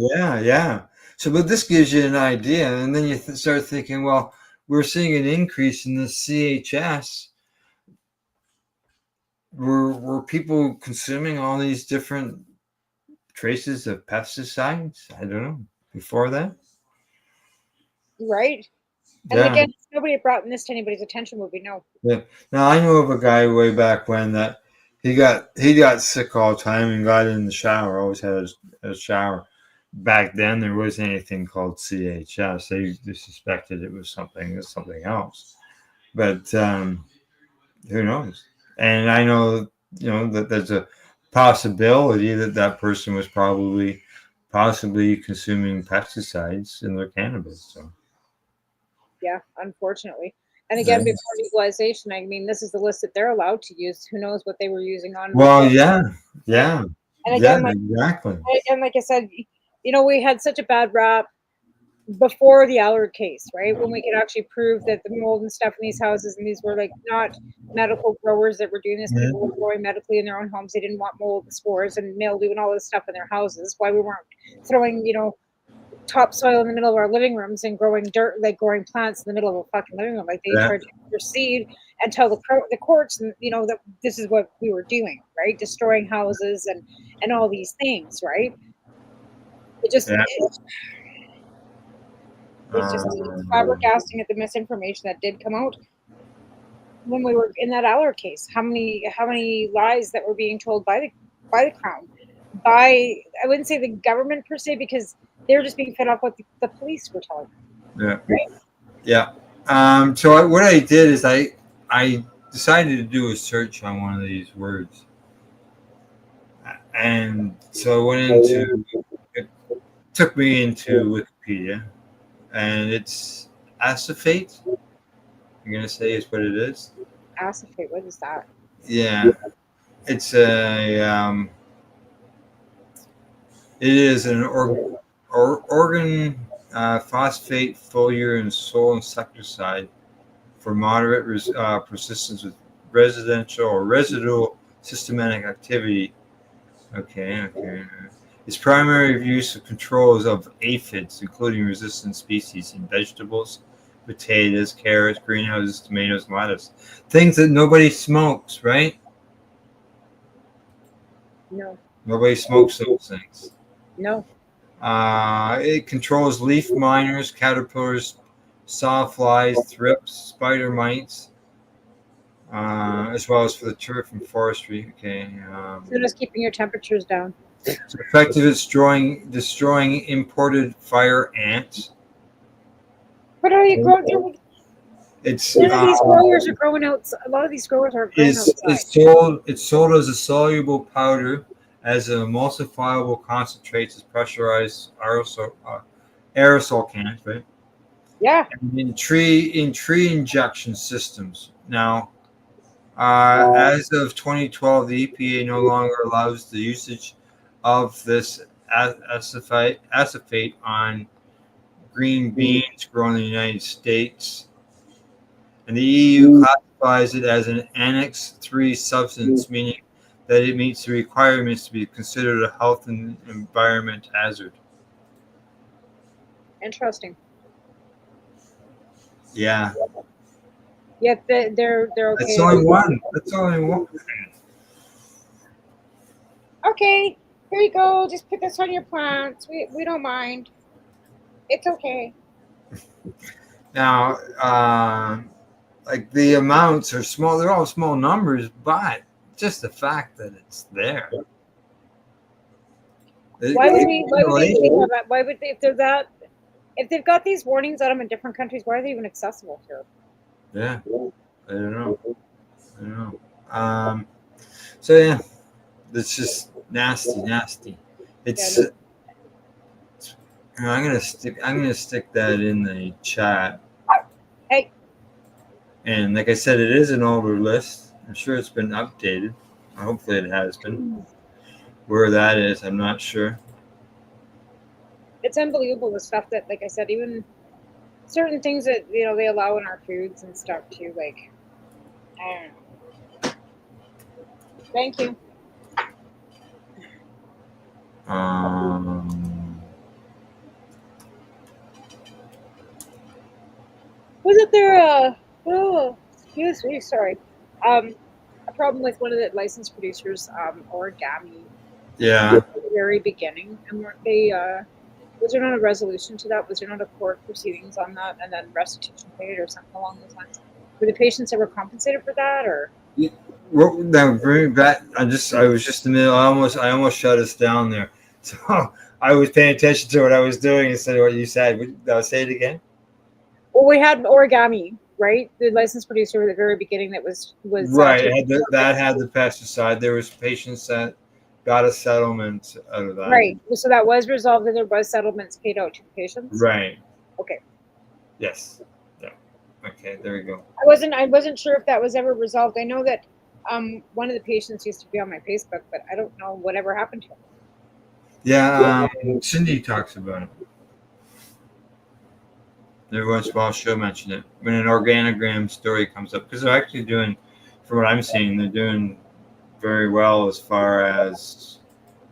So, but this gives you an idea, and then you start thinking, well, we're seeing an increase in the CHS. Were people consuming all these different traces of pesticides? I don't know. Before that, Right. And again, if nobody brought this to anybody's attention, would we know? Yeah. Now I know of a guy way back when that he got sick all the time and got in the shower. Always had a shower. Back then, there wasn't anything called CHS. They suspected it was something else, but who knows? And I know that there's a possibility that person was possibly consuming pesticides in their cannabis. So. Yeah, unfortunately. And again, before legalization, I mean, this is the list that they're allowed to use. Who knows what they were using on? Well, yeah. And again, exactly. And like I said, we had such a bad rap before the Allard case, right? When we could actually prove that the mold and stuff in these houses, and these were like not medical growers that were doing this. People were growing medically in their own homes. They didn't want mold and spores and mildew and all this stuff in their houses. Why we weren't throwing, topsoil in the middle of our living rooms and growing dirt, like growing plants in the middle of a fucking living room. Like they tried to proceed and tell the courts, and that this is what we were doing, right? Destroying houses and all these things, right? It just it's just flabbergasting at the misinformation that did come out when we were in that Allard case. How many lies that were being told by the Crown, I wouldn't say the government per se, because they were just being fed up what the police were telling them. So what I did is I decided to do a search on one of these words, and so I went into it. Took me into Wikipedia, and it's acephate. I'm gonna say is what it is. Acephate. What is that? Yeah, it's a it is an organ phosphate foliar and soil insecticide for moderate persistence with residential or residual systematic activity. Okay. Its primary use of controls of aphids, including resistant species in vegetables, potatoes, carrots, greenhouses, tomatoes, and lettuce. Things that nobody smokes, right? No. Nobody smokes those things. No. It controls leaf miners, caterpillars, sawflies, thrips, spider mites, as well as for the turf and forestry. Okay. So just keeping your temperatures down. It's effective at destroying imported fire ants. What are you growing? It's none of these growers are growing out. A lot of these growers are growing outside. It's sold as a soluble powder, as an emulsifiable concentrates, as pressurized aerosol cans, right? Yeah. And in tree injection systems. Now, as of 2012, the EPA no longer allows the usage of this acephate on green beans grown in the United States, and the EU classifies it as an Annex III substance, meaning that it meets the requirements to be considered a health and environment hazard. Interesting. Yeah. Yet they're okay. That's only one. Okay. Here you go. Just put this on your plants. We don't mind. It's okay. Now, like the amounts are small. They're all small numbers, but just the fact that it's there. Why would they keep that? Why would they, if they've got these warnings on them in different countries, why are they even accessible here? Yeah, I don't know. So yeah, it's just nasty. It's. I'm gonna stick that in the chat. Hey. And like I said, it is an older list. I'm sure it's been updated. Hopefully, it has been. Where that is, I'm not sure. It's unbelievable the stuff that, like I said, even certain things that they allow in our foods and stuff too. Like, I don't know. Thank you. Wasn't there excuse me, sorry. A problem with one of the licensed producers, Origami. Yeah. At the very beginning, and weren't they? Was there not a resolution to that? Was there not a court proceedings on that, and then restitution paid or something along those lines? Were the patients ever compensated for that, or? Well, now bring back. I was just in the middle. I almost shut us down there. So I was paying attention to what I was doing instead of what you said. Say it again. Well, we had Origami, right? The licensed producer at the very beginning that was right. That had the pesticide. There was patients that got a settlement out of that. Right. So that was resolved, and there was settlements paid out to the patients. Right. Okay. Yes. Yeah. Okay. There we go. I wasn't sure if that was ever resolved. I know that one of the patients used to be on my Facebook, but I don't know whatever happened to him. Yeah. Cindy talks about it. Every once in a while, she'll mention it when an organogram story comes up, because they're actually doing, from what I'm seeing, they're doing very well as far as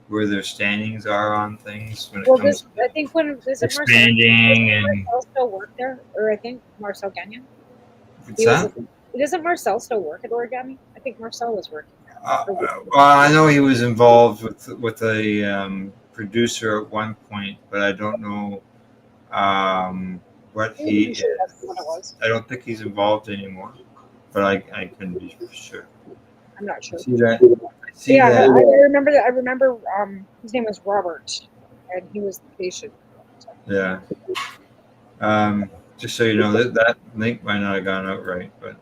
where their standings are on things when it comes to I think when expanding Marcel still work there, or I think Marcel Gagnon. Doesn't Marcel still work at Origami? I think Marcel was working there. Well, I know he was involved with a producer at one point, but I don't know what he is. I don't think he's involved anymore, but I couldn't be for sure. I'm not sure. See that? I remember that. I remember his name was Robert, and he was the patient. Yeah. Just so you know, that link might not have gone out right, but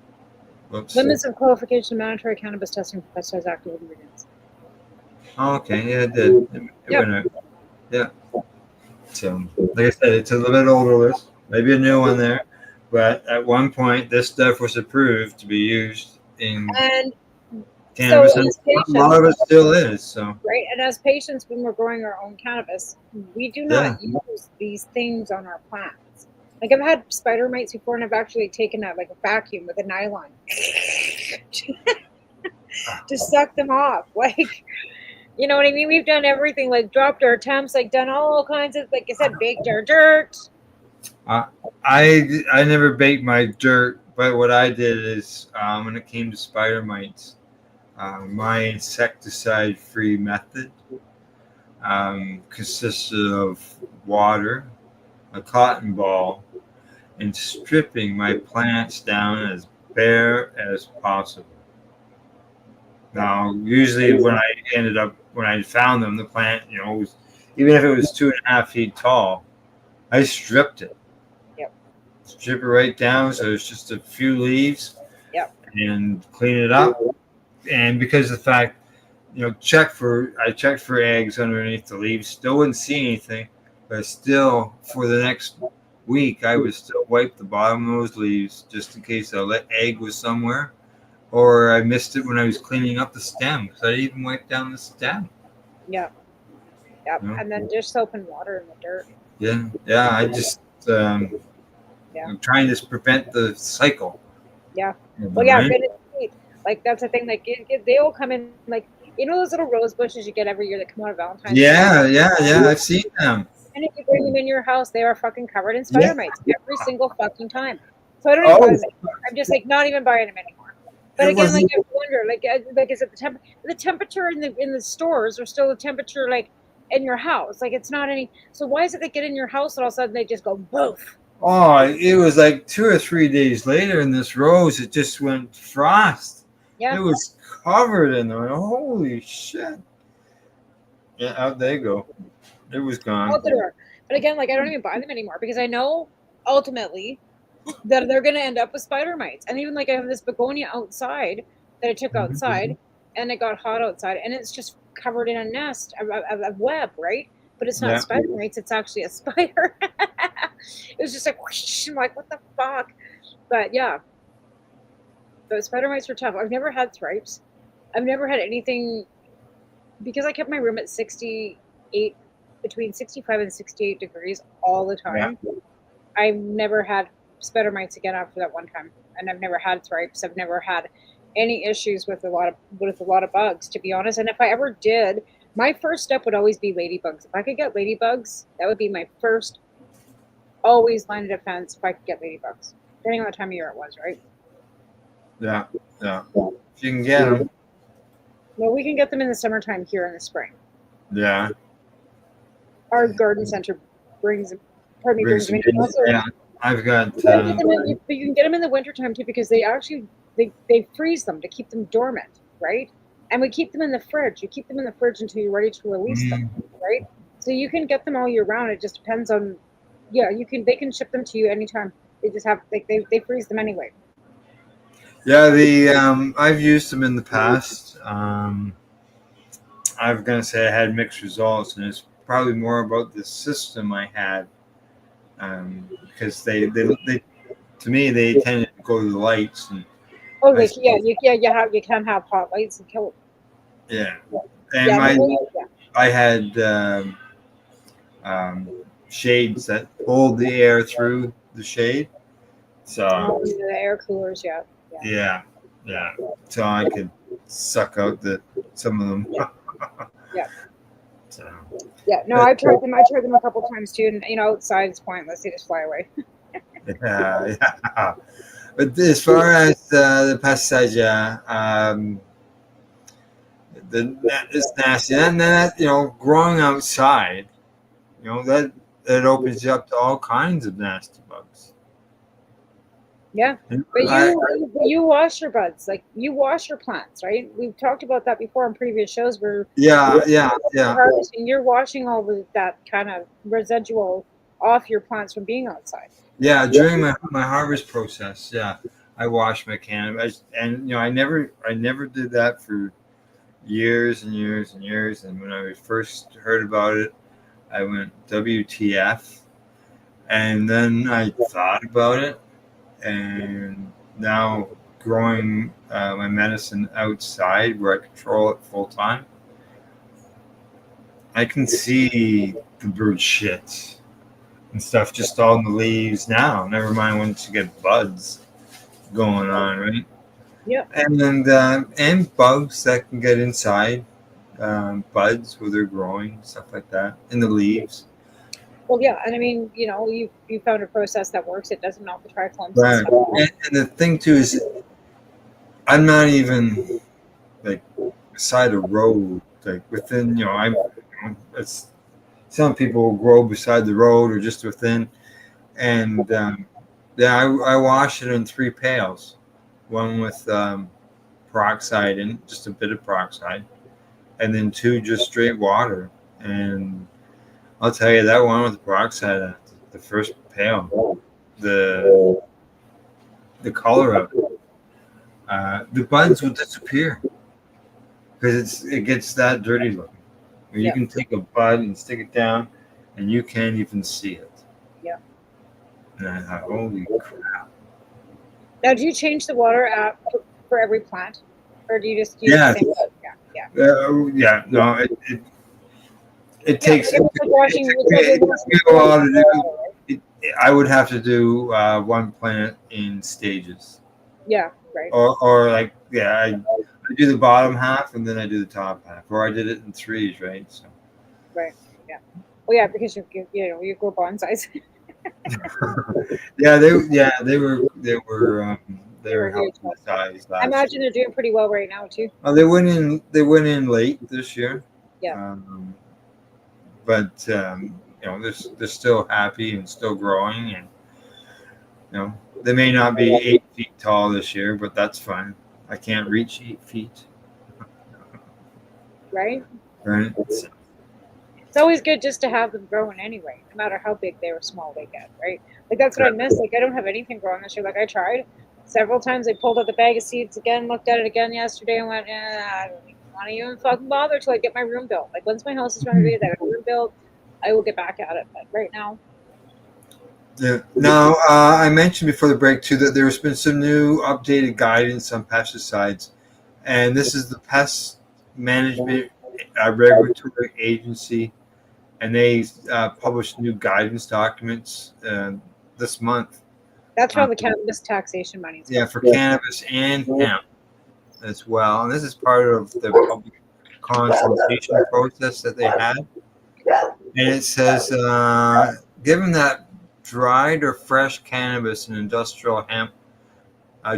whoops. Limits of qualification of mandatory cannabis testing for pesticides active ingredients. Oh, okay. Yeah, it did. It went out. Yeah. So, like I said, it's a little bit older list. Maybe a new one there. But at one point, this stuff was approved to be used in cannabis. And a lot of it still is. So. Right. And as patients, when we're growing our own cannabis, we do not use these things on our plants. Like, I've had spider mites before, and I've actually taken a vacuum with a nylon to suck them off. Like, you know what I mean? We've done everything, like dropped our temps, like done all kinds of, like I said, baked our dirt. I never baked my dirt, but what I did is when it came to spider mites, my insecticide-free method consisted of water, a cotton ball, and stripping my plants down as bare as possible. Now, usually when I found them, the plant, was, even if it was 2.5 feet tall, I stripped it. Yep. Strip it right down so it's just a few leaves. Yep. And clean it up. And because of the fact, I checked for eggs underneath the leaves, still wouldn't see anything, but still for the next week I would still wipe the bottom of those leaves just in case a egg was somewhere. Or I missed it when I was cleaning up the stem, because I didn't even wipe down the stem. Yeah. Yep. And then dish soap and water in the dirt. Yeah. I just I'm trying to prevent the cycle. Yeah. Well, yeah. Like, that's the thing. Like, they all come in, like, those little rose bushes you get every year that come out of Valentine's Day? Yeah. I've seen them. And if you bring them in your house, they are fucking covered in spider mites every single fucking time. So I don't even buy them. I'm just like not even buying them anymore. But It again, like wasn't. I wonder, like is it the temperature in the stores or still the temperature like in your house? Like it's not any. So why is it they get in your house and all of a sudden they just go boof? Oh, it was like 2 or 3 days later in this rose. It just went frost. It Yeah. was covered in them. Holy shit! Yeah, out they go. It was gone. Out the door. But again, like I don't even buy them anymore because I know ultimately that they're going to end up with spider mites. And even like I have this begonia outside that I took outside, and it got hot outside, and it's just covered in a nest of web, right? But it's not Yeah. spider mites; it's actually a spider. It was just like whoosh, I'm like, what the fuck? But yeah, the spider mites were tough. I've never had thrips. I've never had anything because I kept my room at 68, between 65 and 68 degrees all the time. Yeah. I've never had spider mites again after that one time, and I've never had thrips. I've never had any issues with a lot of bugs, to be honest. And if I ever did, my first step would always be ladybugs. If I could get ladybugs, that would be my first. Always line of defense if I could get ladybugs, depending on the time of year it was, right? Yeah. If you can get them. Well, we can get them in the summertime here in the spring. Yeah. Our garden center brings them in. Also, Yeah. I've got. but you can get them in the wintertime too because they actually they freeze them to keep them dormant, right? And we keep them in the fridge. You keep them in the fridge until you're ready to release them, right? So you can get them all year round. It just depends on. Yeah, you can. They can ship them to you anytime. They just have they freeze them anyway. Yeah, I've used them in the past. I'm gonna say I had mixed results, and it's probably more about the system I had, because they to me they tended to go to the lights, and Oh, you can have hot lights and kill. yeah, and Yeah. I had shades that hold the air through the shade, so The air coolers, yeah. yeah, so I could suck out some of them. Yeah. So. Yeah, no, I've tried them. I tried them a couple times too, and outside it's pointless. They just fly away. Yeah. But as far as the pesticides, it's nasty. And then growing outside, that opens you up to all kinds of nasty bugs. Yeah, but you wash your buds, like you wash your plants, right? We've talked about that before in previous shows. Where Yeah. harvesting, you're washing all of that kind of residual off your plants from being outside. Yeah, during my harvest process, I wash my cannabis, and I never did that for years and years and years. And when I first heard about it, I went WTF, and then I thought about it, and now growing my medicine outside where I control it full time, I can see the bird shit and stuff just all in the leaves now. Never mind once you get buds going on, right? Yep. And bugs that can get inside buds where they're growing, stuff like that, in the leaves. Well, yeah, and I mean, you found a process that works. It doesn't melt the trichomes. Right. And the thing too is, I'm not even like beside a road, like within. It's some people will grow beside the road or just within, and I wash it in 3 pails, one with peroxide in, just a bit of peroxide, and then 2 just straight water. And I'll tell you, that one with the peroxide, the first pail, the color of it, the buds will disappear because it gets that dirty looking. You can take a bud and stick it down, and you can't even see it. Yeah. And I thought, holy crap! Now, do you change the water for every plant, or do you just use Yeah. the same? No, it takes. I would have to do one plant in stages. Yeah. Right. Or I do the bottom half and then I do the top half, or I did it in 3s, right? So. Right. Yeah. Well, yeah, because you grow bonsais. They were they were huge. healthy size I last imagine year. they're doing pretty well right now too. They went in. They went in late this year. Yeah. But they're still happy and still growing, and they may not be 8 feet tall this year, but that's fine. I can't reach 8 feet. Right. Right. It's always good just to have them growing anyway, no matter how big they or small they get, right? Like that's what I miss. Like I don't have anything growing this year. Like I tried several times. I pulled out the bag of seeds again, looked at it again yesterday, and went, I don't even want to even fucking bother till I get my room built. Like once my house is renovated, I got a room built, I will get back at it. But right now, Yeah. Now, I mentioned before the break too that there's been some new updated guidance on pesticides, and this is the Pest Management Regulatory Agency, and they published new guidance documents this month. that's where all the cannabis taxation money is. Yeah, for cannabis and hemp as well, and this is part of the public consultation process that they had. And it says, given that dried or fresh cannabis and industrial hemp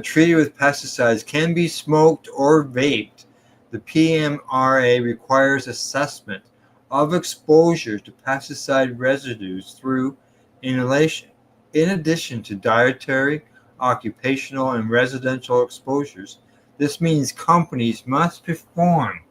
treated with pesticides can be smoked or vaped, the PMRA requires assessment of exposure to pesticide residues through inhalation. In addition to dietary, occupational, and residential exposures, this means companies must perform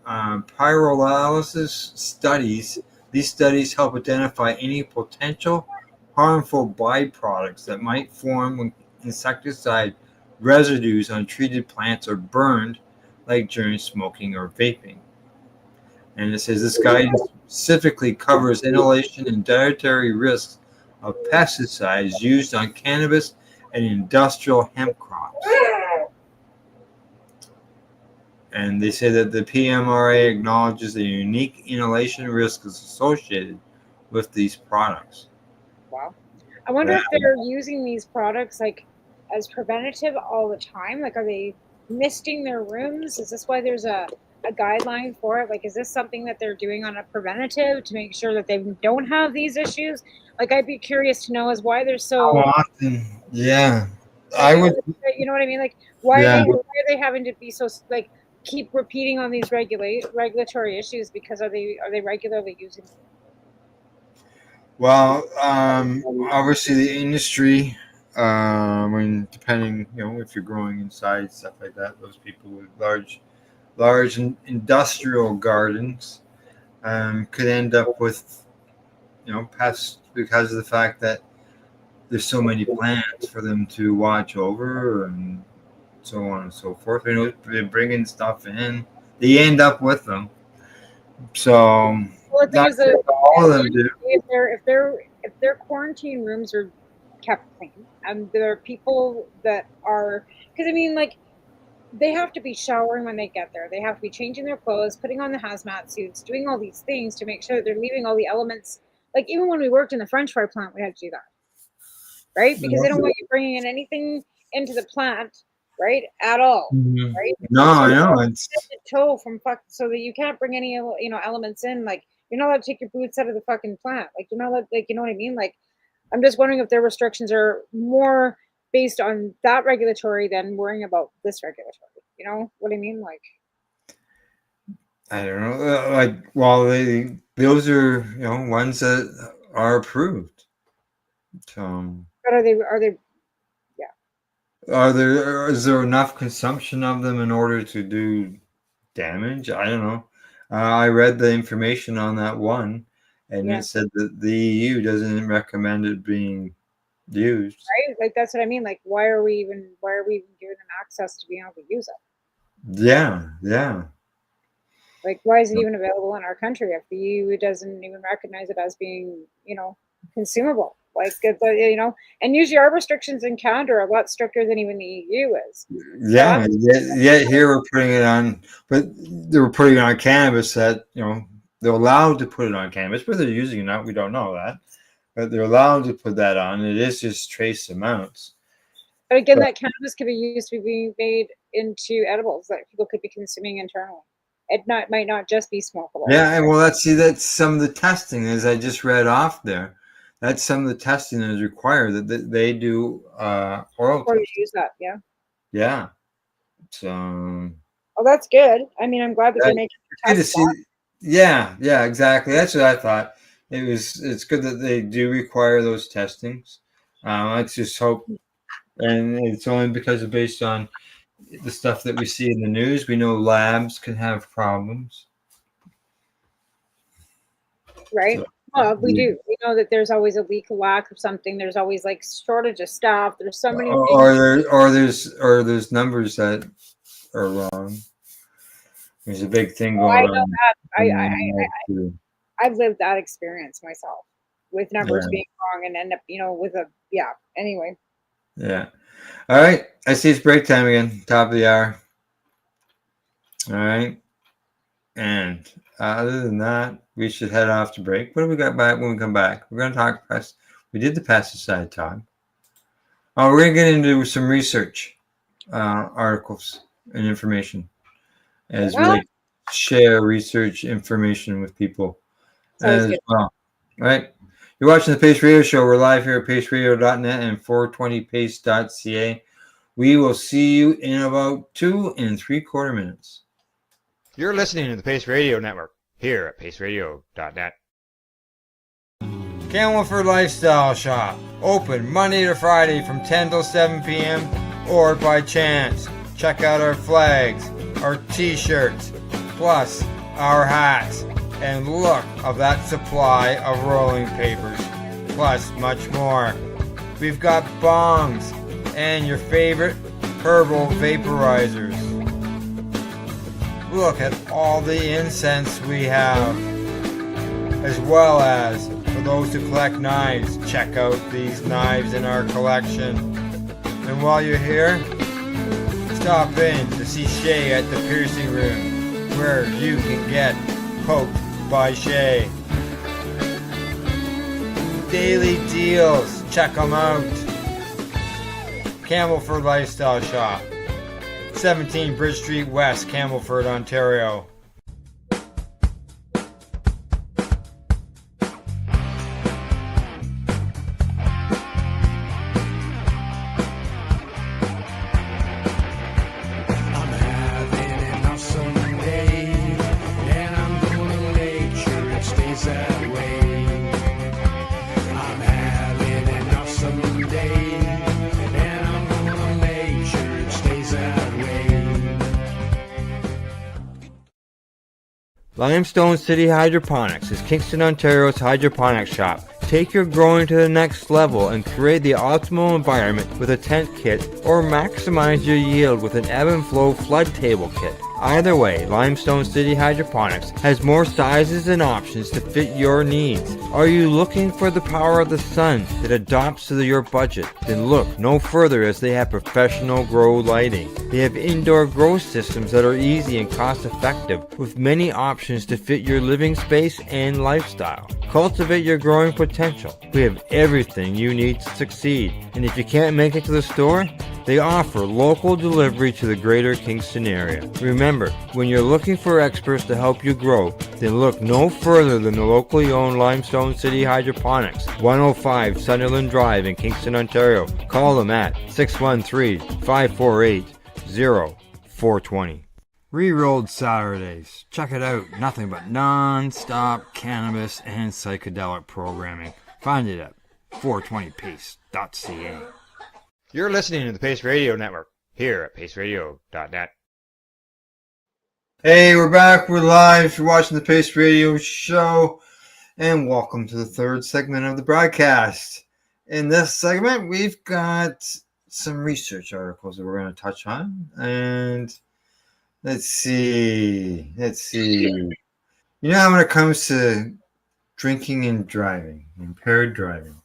pyrolysis studies. These studies help identify any potential harmful byproducts that might form when insecticide residues on treated plants are burned, like during smoking or vaping. And it says this guidance specifically covers inhalation and dietary risks of pesticides used on cannabis and industrial hemp crops. And they say that the PMRA acknowledges the unique inhalation risks associated with these products. Wow. I wonder if they're using these products like as preventative all the time. Like, are they misting their rooms? Is this why there's a guideline for it? Like, is this something that they're doing on a preventative to make sure that they don't have these issues? Like, I'd be curious to know is why they're so often. Yeah, I would. You know what I mean? Like, why are they having to be so like keep repeating on these regulatory issues? Because are they regularly using them? Well, obviously the industry, when depending, if you're growing inside stuff like that, those people with large industrial gardens could end up with, pests because of the fact that there's so many plants for them to watch over and so on and so forth. They're bringing stuff in, they end up with them. So. Well, the thing is that all of them do. If their quarantine rooms are kept clean, and there are people that are, because I mean, like, they have to be showering when they get there. They have to be changing their clothes, putting on the hazmat suits, doing all these things to make sure that they're leaving all the elements. Like even when we worked in the French fry plant, we had to do that, right? Because they don't want you bringing in anything into the plant, right, at all, right? No, I know it's toe from so that you can't bring any elements in. Like you're not allowed to take your boots out of the fucking plant. Like you're not allowed, like, you know what I mean? Like I'm just wondering if their restrictions are more based on that regulatory than worrying about this regulatory. You know what I mean? Like I don't know. Like, well, those are ones that are approved. So, but are they? Yeah. Is there enough consumption of them in order to do damage? I don't know. I read the information on that one, and it said that the EU doesn't recommend it being used. Right? Like that's what I mean. Like, why are we even giving them access to being able to use it? Yeah. Like, why is it even available in our country if the EU doesn't even recognize it as being, consumable? Like, and usually our restrictions in Canada are a lot stricter than even the EU is. Yeah, yet here we're putting it on, but they were putting it on cannabis that, they're allowed to put it on cannabis, but they're using it not, we don't know that. But they're allowed to put that on. It is just trace amounts. But again, that cannabis could be used to be made into edibles that people could be consuming internally. It might not just be smokable. Yeah, and well, that's some of the testing, as I just read off there. that's some of the testing that is required that they do oil Before you testing. use that, yeah. Yeah. So Oh, that's good. I mean, I'm glad that they're making good to tests. see. Yeah, exactly. That's what I thought. It's good that they do require those testings. Let's just hope, and it's only because of based on the stuff that we see in the news. We know labs can have problems. Right? So, Well, we do. We know that there's always a leak, a lack of something. There's always like shortage of staff. There's so many things. there's numbers that are wrong. There's a big thing Oh, I going know on. that. I've lived that experience myself with numbers Yeah. being wrong and end up, with a, yeah. Anyway, Yeah. All right. I see it's break time again. Top of the hour. All right. And other than that, we should head off to break. What do we got back when we come back? We're going to talk pest. We did the pesticide talk. Oh, we're going to get into some research articles and information as we share research information with people as good. well. All right. You're watching the Pace Radio Show. We're live here at paceradio.net and 420pace.ca. We will see you in about 2 3/4 minutes. You're listening to the Pace Radio Network here at paceradio.net. Campbellford Lifestyle Shop. Open Monday to Friday from 10 till 7 p.m. or by chance. Check out our flags, our t-shirts, plus our hats. And look of that supply of rolling papers, plus much more. We've got bongs and your favorite herbal vaporizers. Look at all the incense we have, as well as for those who collect knives, check out these knives in our collection. And while you're here, stop in to see Shay at the piercing room, where you can get poked by Shay. Daily deals, check them out. Campbellford Lifestyle Shop, 17 Bridge Street West, Campbellford, Ontario. Limestone City Hydroponics is Kingston, Ontario's hydroponics shop. Take your growing to the next level and create the optimal environment with a tent kit, or maximize your yield with an ebb and flow flood table kit. Either way, Limestone City Hydroponics has more sizes and options to fit your needs. Are you looking for the power of the sun that adapts to your budget? Then look no further, as they have professional grow lighting. They have indoor grow systems that are easy and cost effective, with many options to fit your living space and lifestyle. Cultivate your growing potential. We have everything you need to succeed. And if you can't make it to the store, they offer local delivery to the greater Kingston area. Remember, when you're looking for experts to help you grow, then look no further than the locally owned Limestone City Hydroponics, 105 Sunderland Drive in Kingston, Ontario. Call them at 613-548-0420. Rerolled Saturdays. Check it out. Nothing but non-stop cannabis and psychedelic programming. Find it at 420pace.ca. You're listening to the Pace Radio Network here at paceradio.net. Hey, we're back. We're live. You're watching the Pace Radio Show, and welcome to the third segment of the broadcast. In this segment, we've got some research articles that we're going to touch on, and let's see. You know how when it comes to drinking and driving, impaired driving,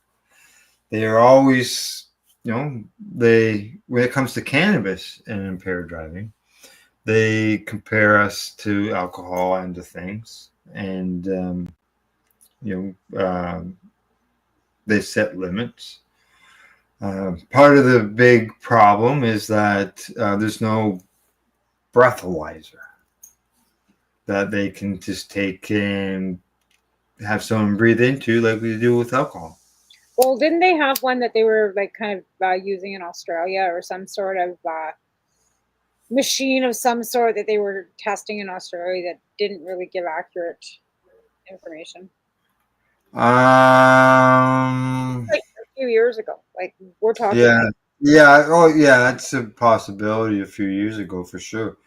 they are always, when it comes to cannabis and impaired driving, they compare us to alcohol and to things, and they set limits. Part of the big problem is that there's no breathalyzer that they can just take and have someone breathe into like we do with alcohol. Well, didn't they have one that they were like kind of using in Australia or some sort of machine of some sort that they were testing in Australia that didn't really give accurate information? Um, Like a few years ago. Like we're talking yeah, like yeah. Oh, yeah. That's a possibility a few years ago for sure.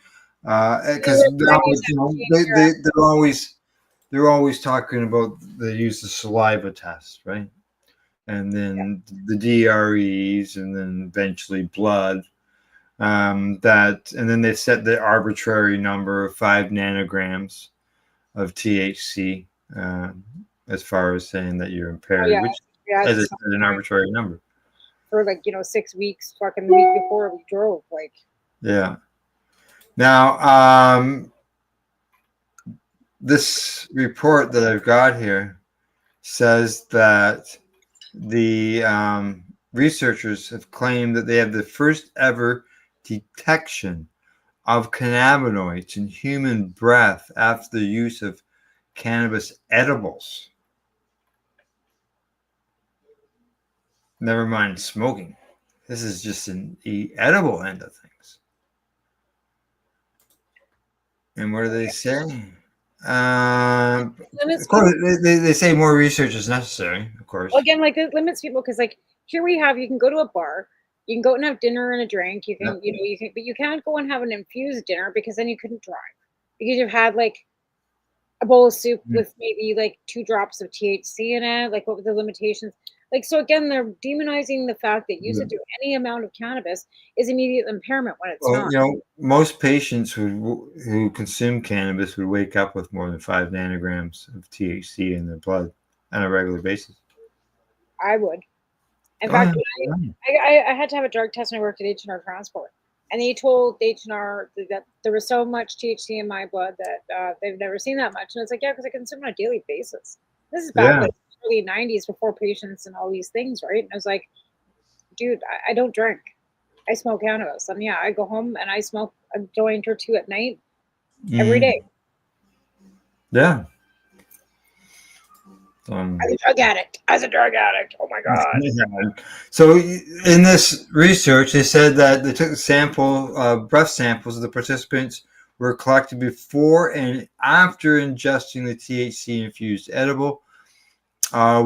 they Because were now, trying to use that machine here. they're always talking about the use of saliva test, right? And then the DREs, and then eventually blood. That and then they set the arbitrary number of 5 nanograms of THC, as far as saying that you're Oh impaired, yeah, which yeah. is It's an arbitrary number. for like 6 weeks, fucking the week before we drove. Like Yeah. Now, this report that I've got here says that the researchers have claimed that they have the first ever detection of cannabinoids in human breath after the use of cannabis edibles. Never mind smoking. This is just the edible end of things. And what do they say? Of limits course, people. they say more research is necessary, of Well, course. again, like it limits people because like here we have you can go to a bar, you can go and have dinner and a drink. You Yeah. can you can, but you can't go and have an infused dinner because then you couldn't drive because you've had like a bowl of soup Mm. with maybe like 2 drops of THC in it. Like what were the limitations? Like so again, they're demonizing the fact that usage of any amount of cannabis is immediate impairment when it's Well, not. most patients who consume cannabis would wake up with more than 5 nanograms of THC in their blood on a regular basis. I would. In Oh, fact, yeah. I had to have a drug test when I worked at H&R Transport, and they told H&R that there was so much THC in my blood that they've never seen that much. And it's like, yeah, because I consume it on a daily basis. This is back Yeah. like early '90s before patients and all these things, right? And I was like, dude, I don't drink. I smoke cannabis. And yeah, I go home and I smoke a joint or two at night every Mhm. day. Yeah. As a drug addict. As a drug addict. Oh my god. Yeah. So in this research, they said that they took breath samples of the participants were collected before and after ingesting the THC infused edible,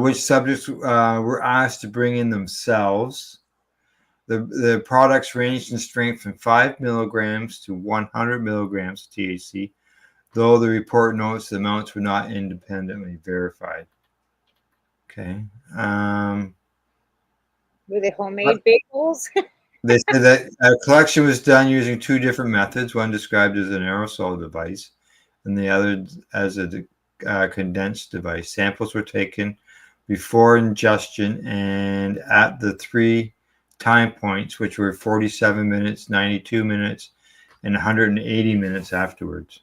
which subjects were asked to bring in themselves. The products ranged in strength from 5 milligrams to 100 milligrams of THC, though the report notes the amounts were not independently verified. Okay. Were they homemade bagels? They said that a collection was done using 2 different methods, one described as an aerosol device and the other as a condensed device. Samples were taken before ingestion and at the 3 time points, which were 47 minutes, 92 minutes, and 180 minutes afterwards.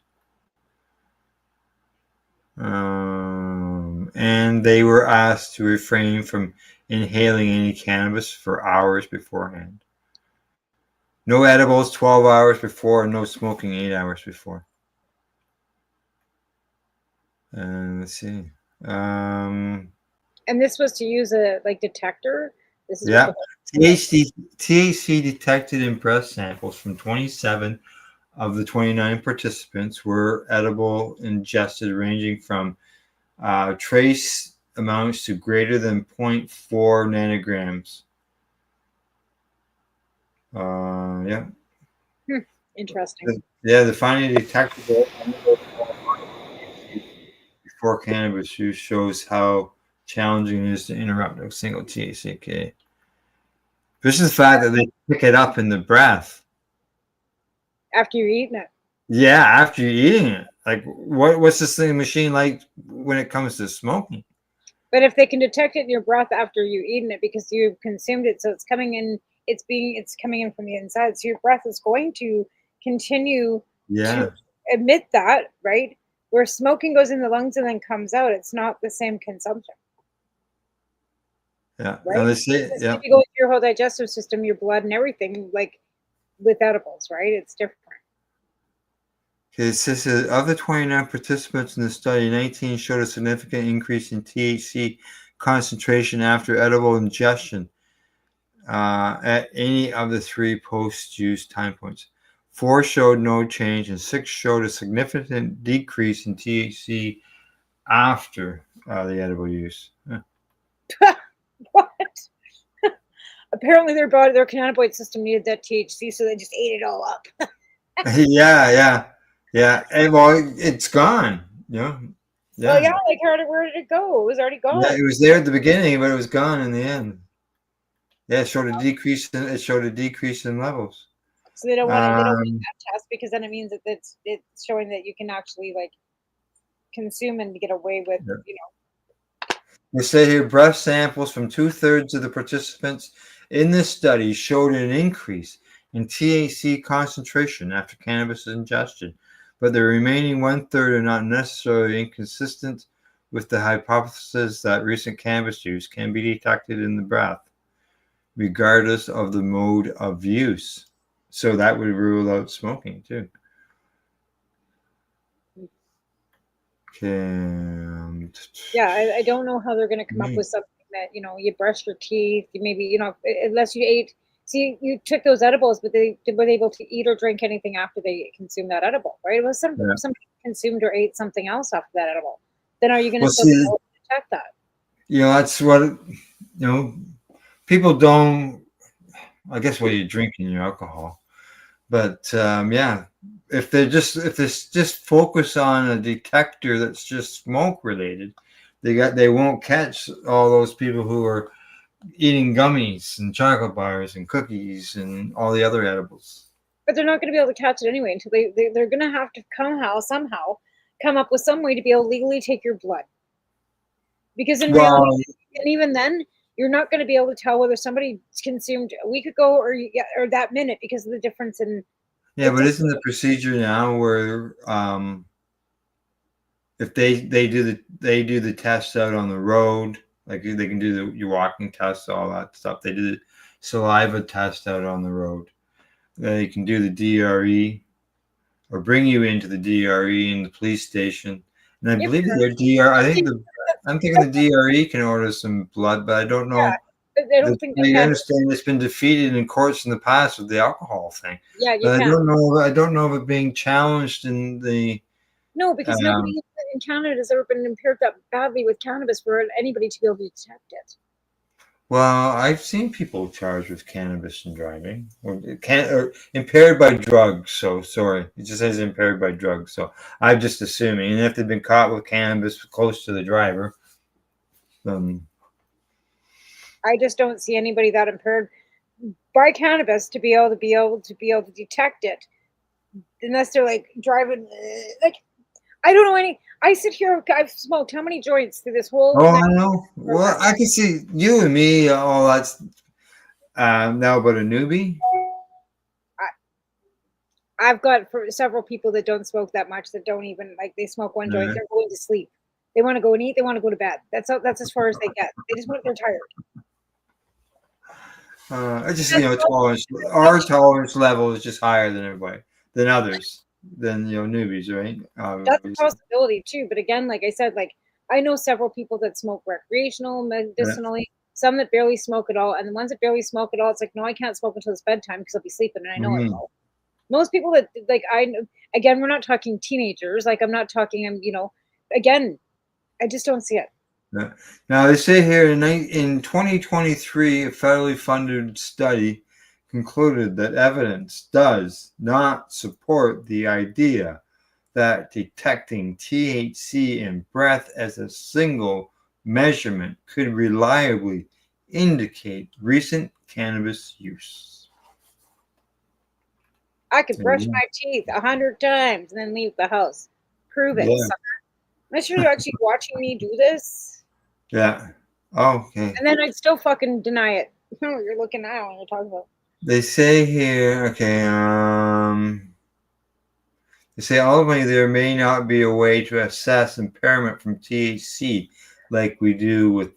And they were asked to refrain from inhaling any cannabis for hours beforehand. No edibles 12 hours before, and no smoking 8 hours before. Let's see. And this was to use a like detector. This is what Yeah. the whole THC detected in breath samples from 27 of the 29 participants were edible ingested, ranging from trace amounts to greater than 0.4 nanograms. Yeah. interesting. Yeah, the finding detectable before cannabis use shows how challenging it is to interrupt a single THC. This is the fact that they pick it up in the breath. After you're eating it. Yeah, after you're eating it. Like, what's this thing machine like when it comes to smoking? But if they can detect it in your breath after you've eaten it because you've consumed it, so it's coming in, it's coming in from the inside. So your breath is going to continue to Yeah, emit that, right? Where smoking goes in the lungs and then comes out, it's not the same consumption, yeah. Now right? they say, It's yeah. going to go into your whole digestive system, your blood and everything, like with edibles, right? It's different. Okay, it says that of the 29 participants in the study, 19 showed a significant increase in THC concentration after edible ingestion at any of the 3 post-use time points. 4 showed no change, and 6 showed a significant decrease in THC after the edible use. What? Apparently their cannabinoid system needed that THC, so they just ate it all up. Yeah. And well, it's gone. Yeah. Well, yeah, like where did it go? It was already gone. Yeah, it was there at the beginning, but it was gone in the end. Yeah, it showed a decrease. It showed a decrease in levels. So they don't want that test, because then it means that it's showing that you can actually like consume and get away with, They say here breath samples from 2/3 of the participants in this study showed an increase in THC concentration after cannabis ingestion, but the remaining 1/3 are not necessarily inconsistent with the hypothesis that recent cannabis use can be detected in the breath, regardless of the mode of use. So that would rule out smoking too. Okay. Yeah, I don't know how they're going to come up with something that, you brush your teeth, maybe, unless you ate. See, you took those edibles, but they weren't able to eat or drink anything after they consumed that edible, right? It was somebody consumed or ate something else after that edible. Then are you going to still be able to detect that? That's what, people don't, I guess, what you drink in your alcohol. But if they just focus on a detector that's just smoke related, they won't catch all those people who are eating gummies and chocolate bars and cookies and all the other edibles. But they're not going to be able to catch it anyway until they're going to have to somehow come up with some way to be able to legally take your blood. Because in reality, and even then, you're not going to be able to tell whether somebody consumed a week ago or that minute, because of the difference in. Yeah, but isn't the procedure now where if they do the test out on the road, like they can do your walking test, all that stuff. They do the saliva test out on the road. They can do the DRE or bring you into the DRE in the police station. And I believe their I'm thinking the DRE can order some blood, but I don't know. I don't think I understand it's been defeated in courts in the past with the alcohol thing. Yeah, you but can. I don't know of it being challenged in the. No, because nobody in Canada has ever been impaired that badly with cannabis for anybody to be able to detect it. Well, I've seen people charged with cannabis and driving, or impaired by drugs. So sorry, it just says impaired by drugs. So I'm just assuming, and if they've been caught with cannabis close to the driver, I just don't see anybody that impaired by cannabis to be able to detect it, unless they're like driving. Like, I don't know any. I sit here. I've smoked how many joints through this whole. Oh, I know. Well, I can see you and me. All that's now, but a newbie. I've got several people that don't smoke that much, that don't even they smoke one joint. They're going to sleep. They want to go and eat. They want to go to bed. That's as far as they get. They're tired. I just our tolerance level is just higher than others, than newbies, right? That's a possibility too. But again, like I said, I know several people that smoke recreational, medicinally, some that barely smoke at all, and the ones that barely smoke at all, it's like, no, I can't smoke until it's bedtime because I'll be sleeping, and I know it will. Most people that again, we're not talking teenagers. I'm not talking. Again, I just don't see it. Yeah. Now they say here in 2023, a federally funded study concluded that evidence does not support the idea that detecting THC in breath as a single measurement could reliably indicate recent cannabis use. I could brush my teeth 100 times and then leave the house. Prove it. Yeah. I'm sure you're actually watching me do this. Yeah. Oh, okay. And then I'd still fucking deny it. You're looking at when you're talking about. They say here, okay, they say ultimately there may not be a way to assess impairment from THC like we do with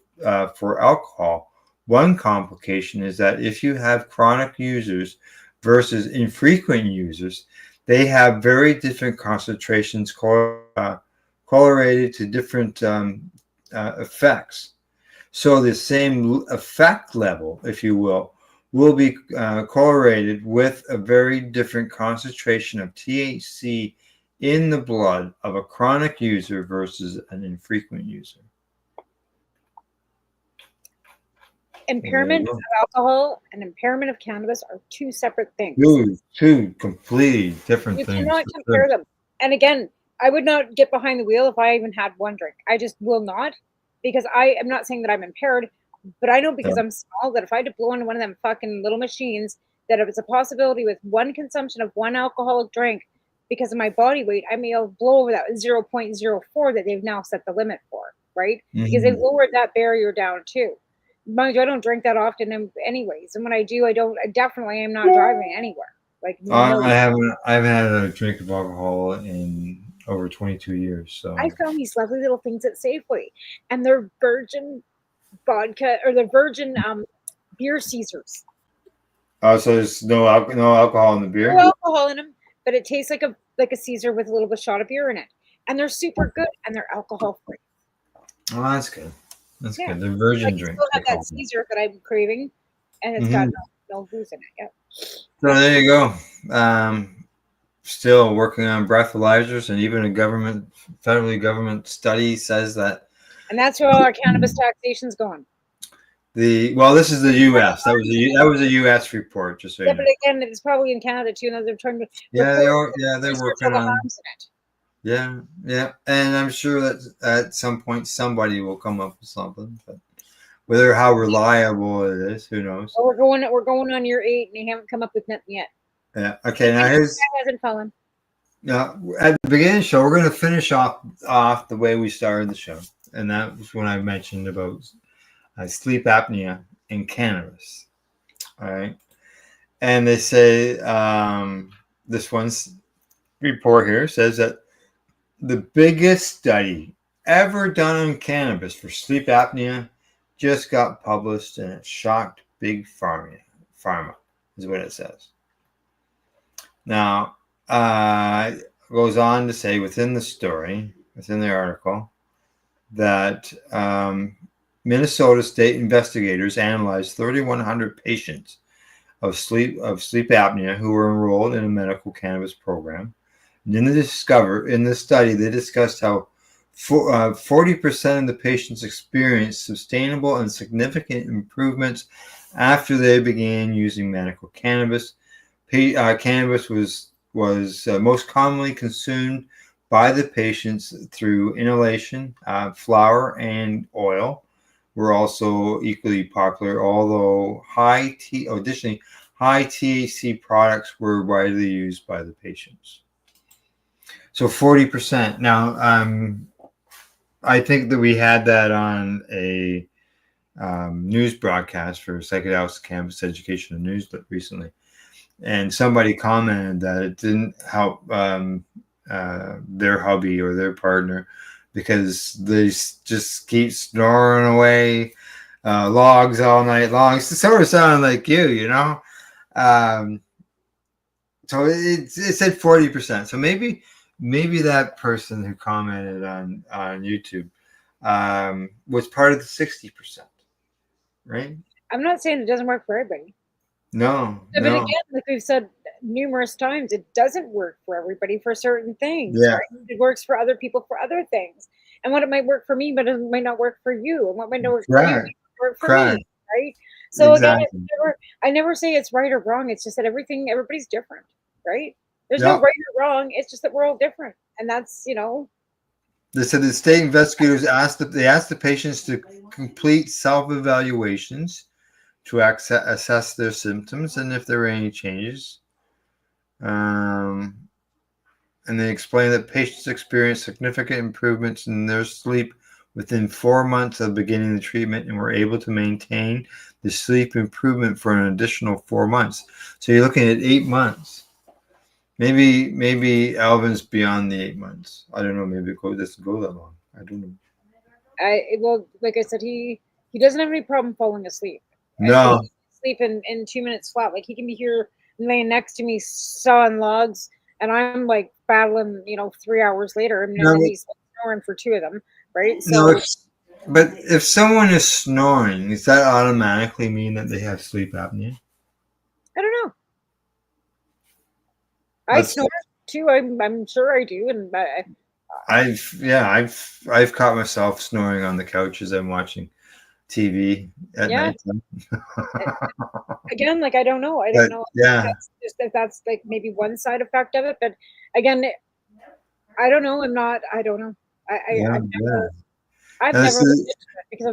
for alcohol. One complication is that if you have chronic users versus infrequent users, they have very different concentrations correlated to different effects. So the same effect level, if you will be correlated with a very different concentration of THC in the blood of a chronic user versus an infrequent user. Impairment of alcohol and impairment of cannabis are two separate things. Two completely different You things. cannot compare them. And again, I would not get behind the wheel if I even had one drink. I just will not, because I am not saying that I'm impaired, but I know because I'm small that if I had to blow into one of them fucking little machines, that if it's a possibility with one consumption of one alcoholic drink, because of my body weight, I may blow over that 0.04 that they've now set the limit for, right? Because they lowered that barrier down too. Mind you, I don't drink that often anyways. And when I do, I definitely am not driving anywhere. Like I haven't had a drink of alcohol in over 22 years. So I found these lovely little things at Safeway, and they're virgin vodka or the virgin beer Caesars. Oh, so there's no alcohol in the beer? No alcohol in them, but it tastes like a Caesar with a little bit shot of beer in it. And they're super good, and they're alcohol free. Oh, that's good. That's good. The virgin drink. I still have that Caesar that I'm craving, and it's got no booze in it. Yeah. So there you go. Still working on breathalyzers, and even a federally government study says that. And that's where all our cannabis taxation's going. This is the U.S. That was a U.S. report, just so you know. But again, it's probably in Canada too. And they're trying to. They're working on. Harms in it. Yeah, and I'm sure that at some point somebody will come up with something, but whether how reliable it is, who knows? Well, we're going on year 8, and they haven't come up with nothing yet. Yeah. Okay. Now here's. Hasn't fallen. Now at the beginning of the show, we're going to finish off the way we started the show, and that was when I mentioned about sleep apnea and cannabis. All right, and they say this one's report here says that the biggest study ever done on cannabis for sleep apnea just got published, and it shocked big pharma is what it says. Now, goes on to say within the article, that Minnesota state investigators analyzed 3,100 patients of sleep apnea who were enrolled in a medical cannabis program. And in the study, they discussed how 40% of the patients experienced sustainable and significant improvements after they began using medical cannabis. Cannabis was most commonly consumed by the patients through inhalation. Flower and oil were also equally popular, although additionally, high THC products were widely used by the patients. So 40%. Now, I think that we had that on a news broadcast for Psychedelics Campus Education and News recently. And somebody commented that it didn't help their hubby or their partner because they just keep snoring away logs all night long. It sort of sounded like you know. So it said 40%. So maybe that person who commented on YouTube was part of the 60%, right? I'm not saying it doesn't work for everybody. No. But again, like we've said numerous times, it doesn't work for everybody for certain things. Yeah. Right? It works for other people for other things. And what it might work for me, but it might not work for you. And what might not work for you might work for me. Right? So again, I never say it's right or wrong. It's just that everybody's different, right? There's no right or wrong. It's just that we're all different. And that's, They said the state investigators asked the patients to complete self-evaluations to assess their symptoms and if there were any changes. And they explained that patients experienced significant improvements in their sleep within 4 months of beginning the treatment and were able to maintain the sleep improvement for an additional 4 months. So you're looking at 8 months. Maybe Alvin's beyond the 8 months. I don't know. Maybe it doesn't go that long. I don't know. Well, like I said, he doesn't have any problem falling asleep. No. Sleep in 2 minutes flat. Like he can be here laying next to me sawing logs, and I'm like battling, 3 hours later, and then he's snoring for 2 of them, right? So But if someone is snoring, does that automatically mean that they have sleep apnea? I don't know. I That's snore too. I'm sure I do, and I've caught myself snoring on the couch as I'm watching TV at yeah. night. Again, like I don't know. I don't But know yeah, if that's like maybe one side effect of it, but again, I don't know. I don't know. yeah, yeah. I've And never this looked is, into it because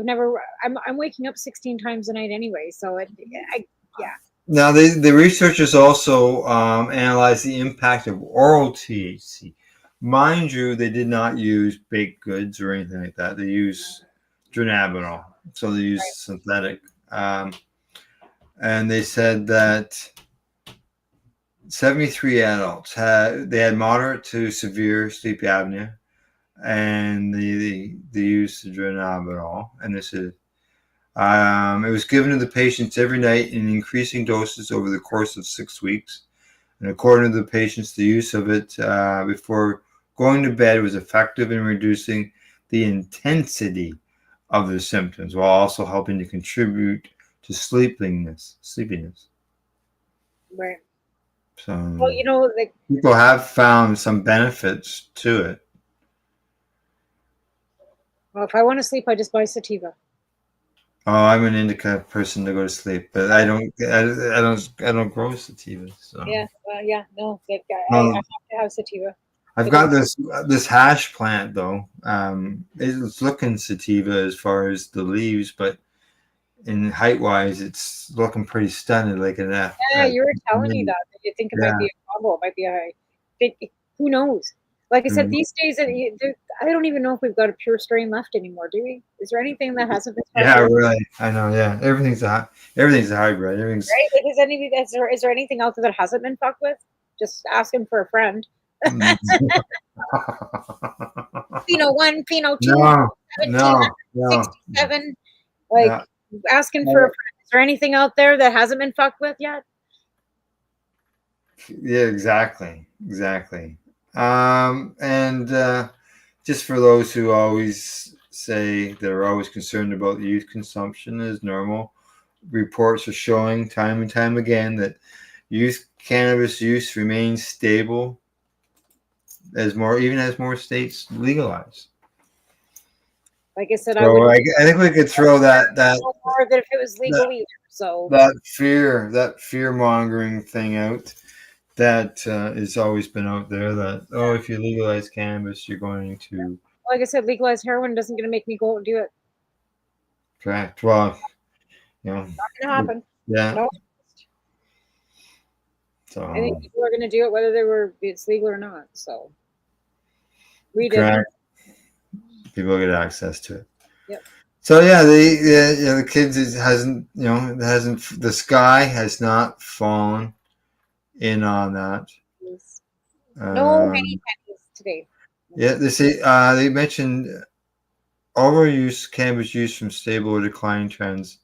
I'm waking up 16 times a night anyway. So yeah. now the researchers also analyzed the impact of oral THC. Mind you, they did not use baked goods or anything like that. They used dronabinol, so they used Right. synthetic. And they said that 73 adults had moderate to severe sleep apnea, and they used dronabinol, and this is it was given to the patients every night in increasing doses over the course of 6 weeks. And according to the patients, the use of it before going to bed was effective in reducing the intensity of the symptoms while also helping to contribute to sleepiness. Right. So Well, like people have found some benefits to it. well, if I want to sleep, I just buy sativa. Oh, I'm an indica person to go to sleep, but I don't grow sativa. So Yeah. Well, yeah. No, like I um, have to have sativa. I've got this hash plant though. It's looking sativa as far as the leaves, but in height wise, it's looking pretty stunning. Like an F. Yeah, you were telling me that you think it might Yeah. be a combo. It might be a who knows? Like I said, Mhm. these days, I don't even know if we've got a pure strain left anymore, do we? Is there anything that hasn't been Yeah, fucked with? really. I know. Yeah, everything's a hybrid. Everything's Right? Like, is there anything out there that hasn't been fucked with? Just asking for a friend. Pinot 1, Pinot 2, no, no, no. 1767. Like Yeah. asking for a friend. Is there anything out there that hasn't been fucked with yet? Yeah, exactly. And just for those who always say they're always concerned about youth consumption is normal, reports are showing time and time again that youth cannabis use remains stable as more states legalize. Like I said, I So wouldn't I think we could throw that know more that if it was legal that either. So that fear mongering thing out that has always been out there that if you legalize cannabis you're going to like I said, legalized heroin doesn't gonna make me go and do it. correct. Well, you know, Not gonna happen. yeah. No. I think So people are gonna do it whether it's legal or not. So we did. correct. People get access to it. Yep. So yeah, the kids the sky has not fallen in on that. No many Um, pennies today. yeah, they mentioned overuse cannabis use from stable or declining trends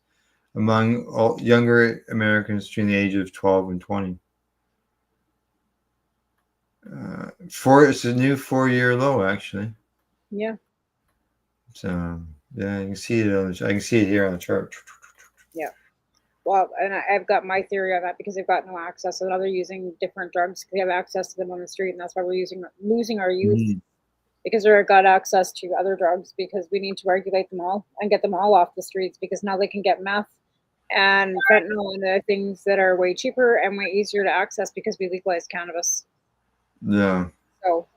among younger Americans between the age of 12 and 20. It's a new 4-year low actually. Yeah. So yeah, you can see it I can see it here on the chart. Yeah. Well, and I've got my theory on that because they've got no access, so now they're using different drugs because they have access to them on the street, and that's why we're losing our youth because they've got access to other drugs because we need to regulate them all and get them all off the streets because now they can get meth and fentanyl and other things that are way cheaper and way easier to access because we legalized cannabis. Yeah. So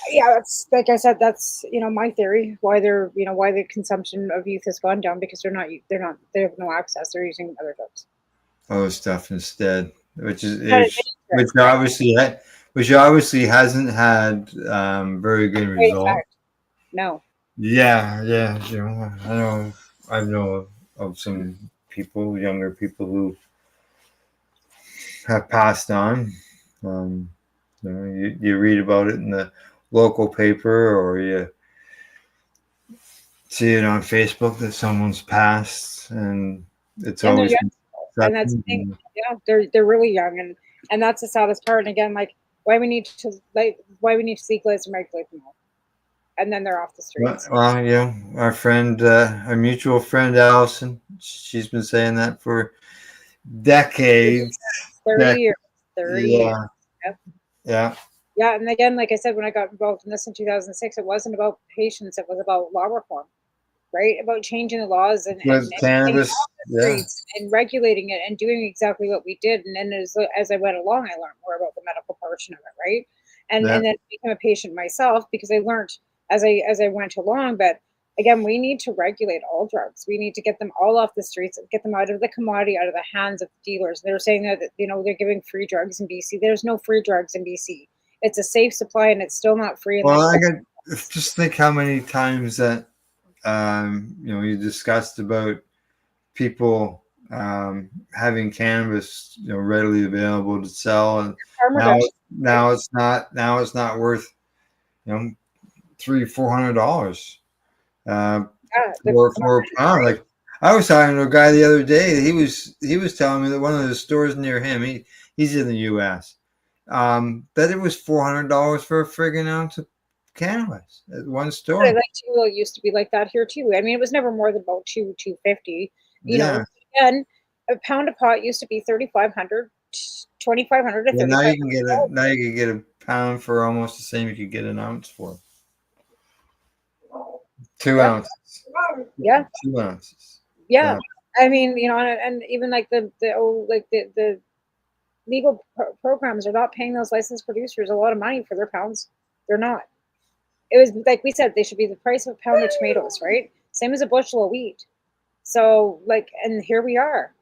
yeah, that's like I said, that's my theory why why the consumption of youth has gone down because they have no access. They're using other drugs. Other stuff instead, which obviously hasn't had very good results. No. Yeah. I know of some younger people who have passed on. You read about it in the local paper or you see it on Facebook that someone's passed, and it's And they're always young, and that's the thing. Yeah, they're really young, and that's the saddest part. And again, like why we need to legalize and regulate them all. and then they're off the streets. Well, yeah, our friend, our mutual friend Allison, she's been saying that for decades. 30 years. 30 years. Yeah, Yep. yeah. Yeah, and again, like I said, when I got involved in this in 2006, it wasn't about patients; it was about law reform, right? About changing the laws and With getting cannabis, off the yeah. streets and regulating it and doing exactly what we did. And then as I went along, I learned more about the medical portion of it, right? And Yeah. and then I became a patient myself because I learned as I went along. But again, we need to regulate all drugs. We need to get them all off the streets, get them out of the commodity, out of the hands of dealers. They're saying that they're giving free drugs in BC. There's no free drugs in BC. It's a safe supply, and it's still not free. Well, I could just think how many times that you discussed about people having cannabis readily available to sell, and now it's not worth $300-400 for a pound. Like I was talking to a guy the other day. He was telling me that one of the stores near him, he's in the U.S. That it was $400 for a friggin' ounce of cannabis at one store. But I like too. It used to be like that here too. I mean, it was never more than about $250. You know, and a pound of pot used to be $3,500, $2,500 to $3,500. Now you can get a pound for almost the same you could get an ounce for. 2 ounces. Yeah. 2 ounces. Yeah. I mean, and even like the legal programs are not paying those licensed producers a lot of money for their pounds. They're not. It was like we said, they should be the price of a pound of tomatoes, right? Same as a bushel of wheat. So and here we are.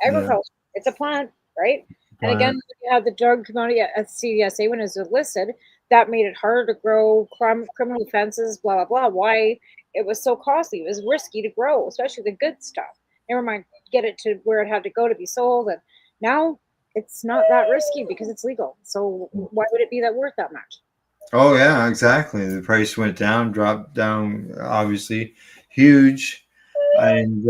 Agriculture, it's a plant, right? And again, you have the drug commodity at CDSA when it was listed, that made it harder to grow, criminal offenses, blah, blah, blah. Why it was so costly. It was risky to grow, especially the good stuff. Never mind, get it to where it had to go to be sold. And now it's not that risky because it's legal. So why would it be that worth that much? Oh, yeah, exactly. The price went down, dropped down, obviously, huge. And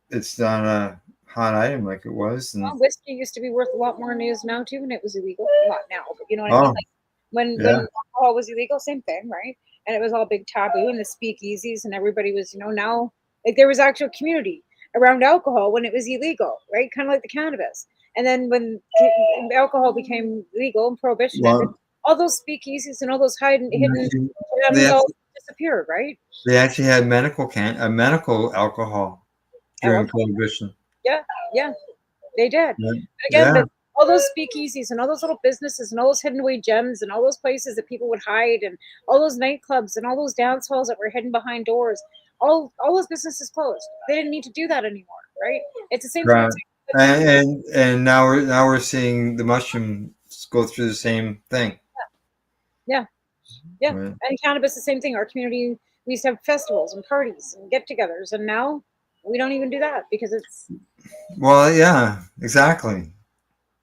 it's not a hot item like it was. And whiskey used to be worth a lot more than it is now, too, and it was illegal. Not now, but you know what I mean? Like when alcohol was illegal, same thing, right? And it was all big taboo and the speakeasies, and everybody was, now, like there was actual community around alcohol when it was illegal, right? Kind of like the cannabis. And then when alcohol became legal and prohibition ended, all those speakeasies and all those hidden gems all disappeared, right? They actually had medical alcohol during prohibition. Yeah, they did. But again, but all those speakeasies and all those little businesses and all those hidden away gems and all those places that people would hide and all those nightclubs and all those dance halls that were hidden behind doors, all those businesses closed. They didn't need to do that anymore, right? It's the same thing. And now we're seeing the mushrooms go through the same thing. Yeah. Right. And cannabis, the same thing. Our community, we used to have festivals and parties and get-togethers, and now we don't even do that because it's. Well, yeah, exactly.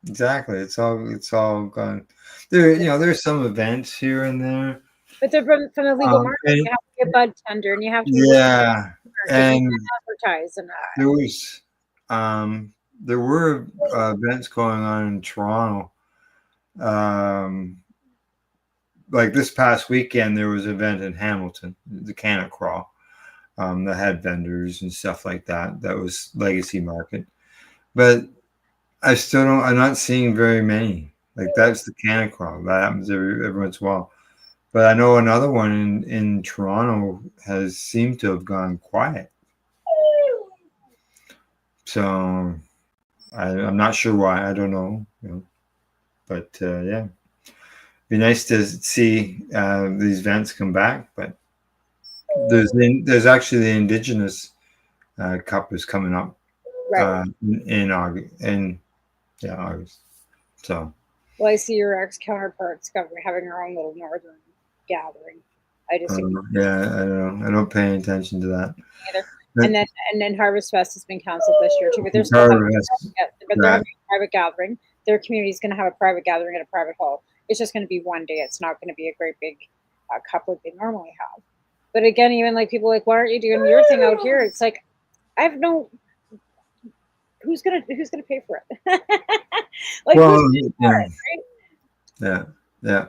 It's all gone. There's some events here and there, but they're from the legal market. You have to get bud tender, and you have to and advertise and there were events going on in Toronto. Like this past weekend, there was an event in Hamilton, the Canna Crawl, that had vendors and stuff like that. That was Legacy Market, but I'm not seeing very many. Like that's the Canna Crawl. That happens every once in a while. But I know another one in Toronto has seemed to have gone quiet. So I'm not sure why. I don't know. But yeah. Be nice to see these events come back, but there's actually the Indigenous Cup is coming up in August. August. So. Well, I see your ex-counterparts having their own little northern gathering. I just I don't pay attention to that. Either. And then Harvest Fest has been canceled this year too. But they're still having a private gathering. Their community is going to have a private gathering at a private hall. It's just going to be one day. It's not going to be a great big cup like they normally have. But again, even like people like, why aren't you doing your thing out here? It's like, I have no. Who's gonna pay for it? Like, well, yeah. Right? Yeah.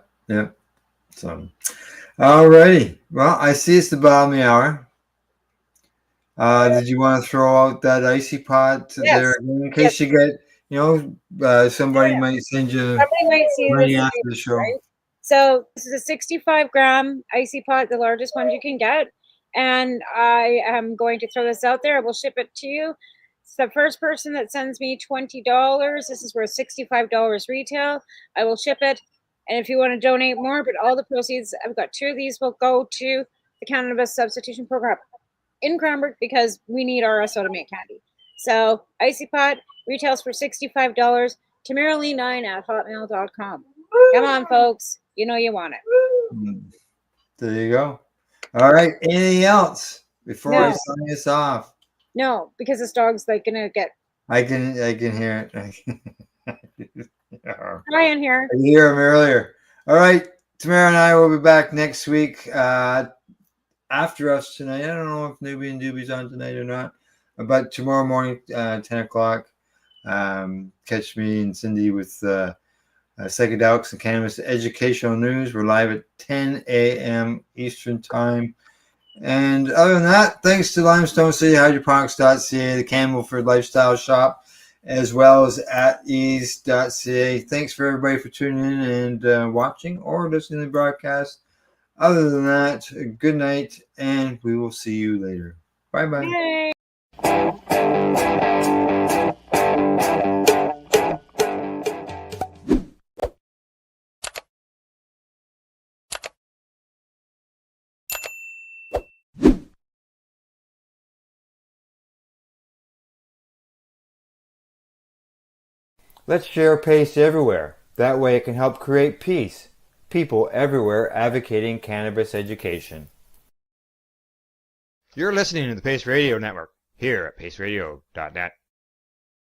So, Alrighty. Well, I see it's the bottom of the hour. Did you want to throw out that icy pot there Yes. again in case you get, somebody Yeah. might send you Somebody might see money this after the show? right? So this is a 65-gram icy pot, the largest one you can get. And I am going to throw this out there. I will ship it to you. It's the first person that sends me $20. This is worth $65 retail. I will ship it. And if you want to donate more, but all the proceeds, I've got 2 of these, will go to the cannabis substitution program in Cranbrook because we need RSO to make candy. So icy pot retails for $65. Tamara9@hotmail.com. Come on, folks. You know you want it. There you go. All right. Anything else before I No. sign this off? No, because this dog's like gonna get I can hear it. hi in here. I hear him earlier. All right. Tamara and I will be back next week after us tonight. I don't know if Newbie and Doobie's on tonight or not, but tomorrow morning, 10 o'clock, catch me and Cindy with psychedelics and cannabis educational news. We're live at 10 a.m. Eastern time. And other than that, thanks to Limestone City, Hydroponics.ca, the Campbellford Lifestyle Shop, as well as At-Eze.ca. Thanks for everybody for tuning in and watching or listening to the broadcast. Other than that, good night, and we will see you later. Bye-bye. Yay. Let's share PACE everywhere. That way it can help create peace. People everywhere advocating cannabis education. You're listening to the Pace Radio Network here at paceradio.net.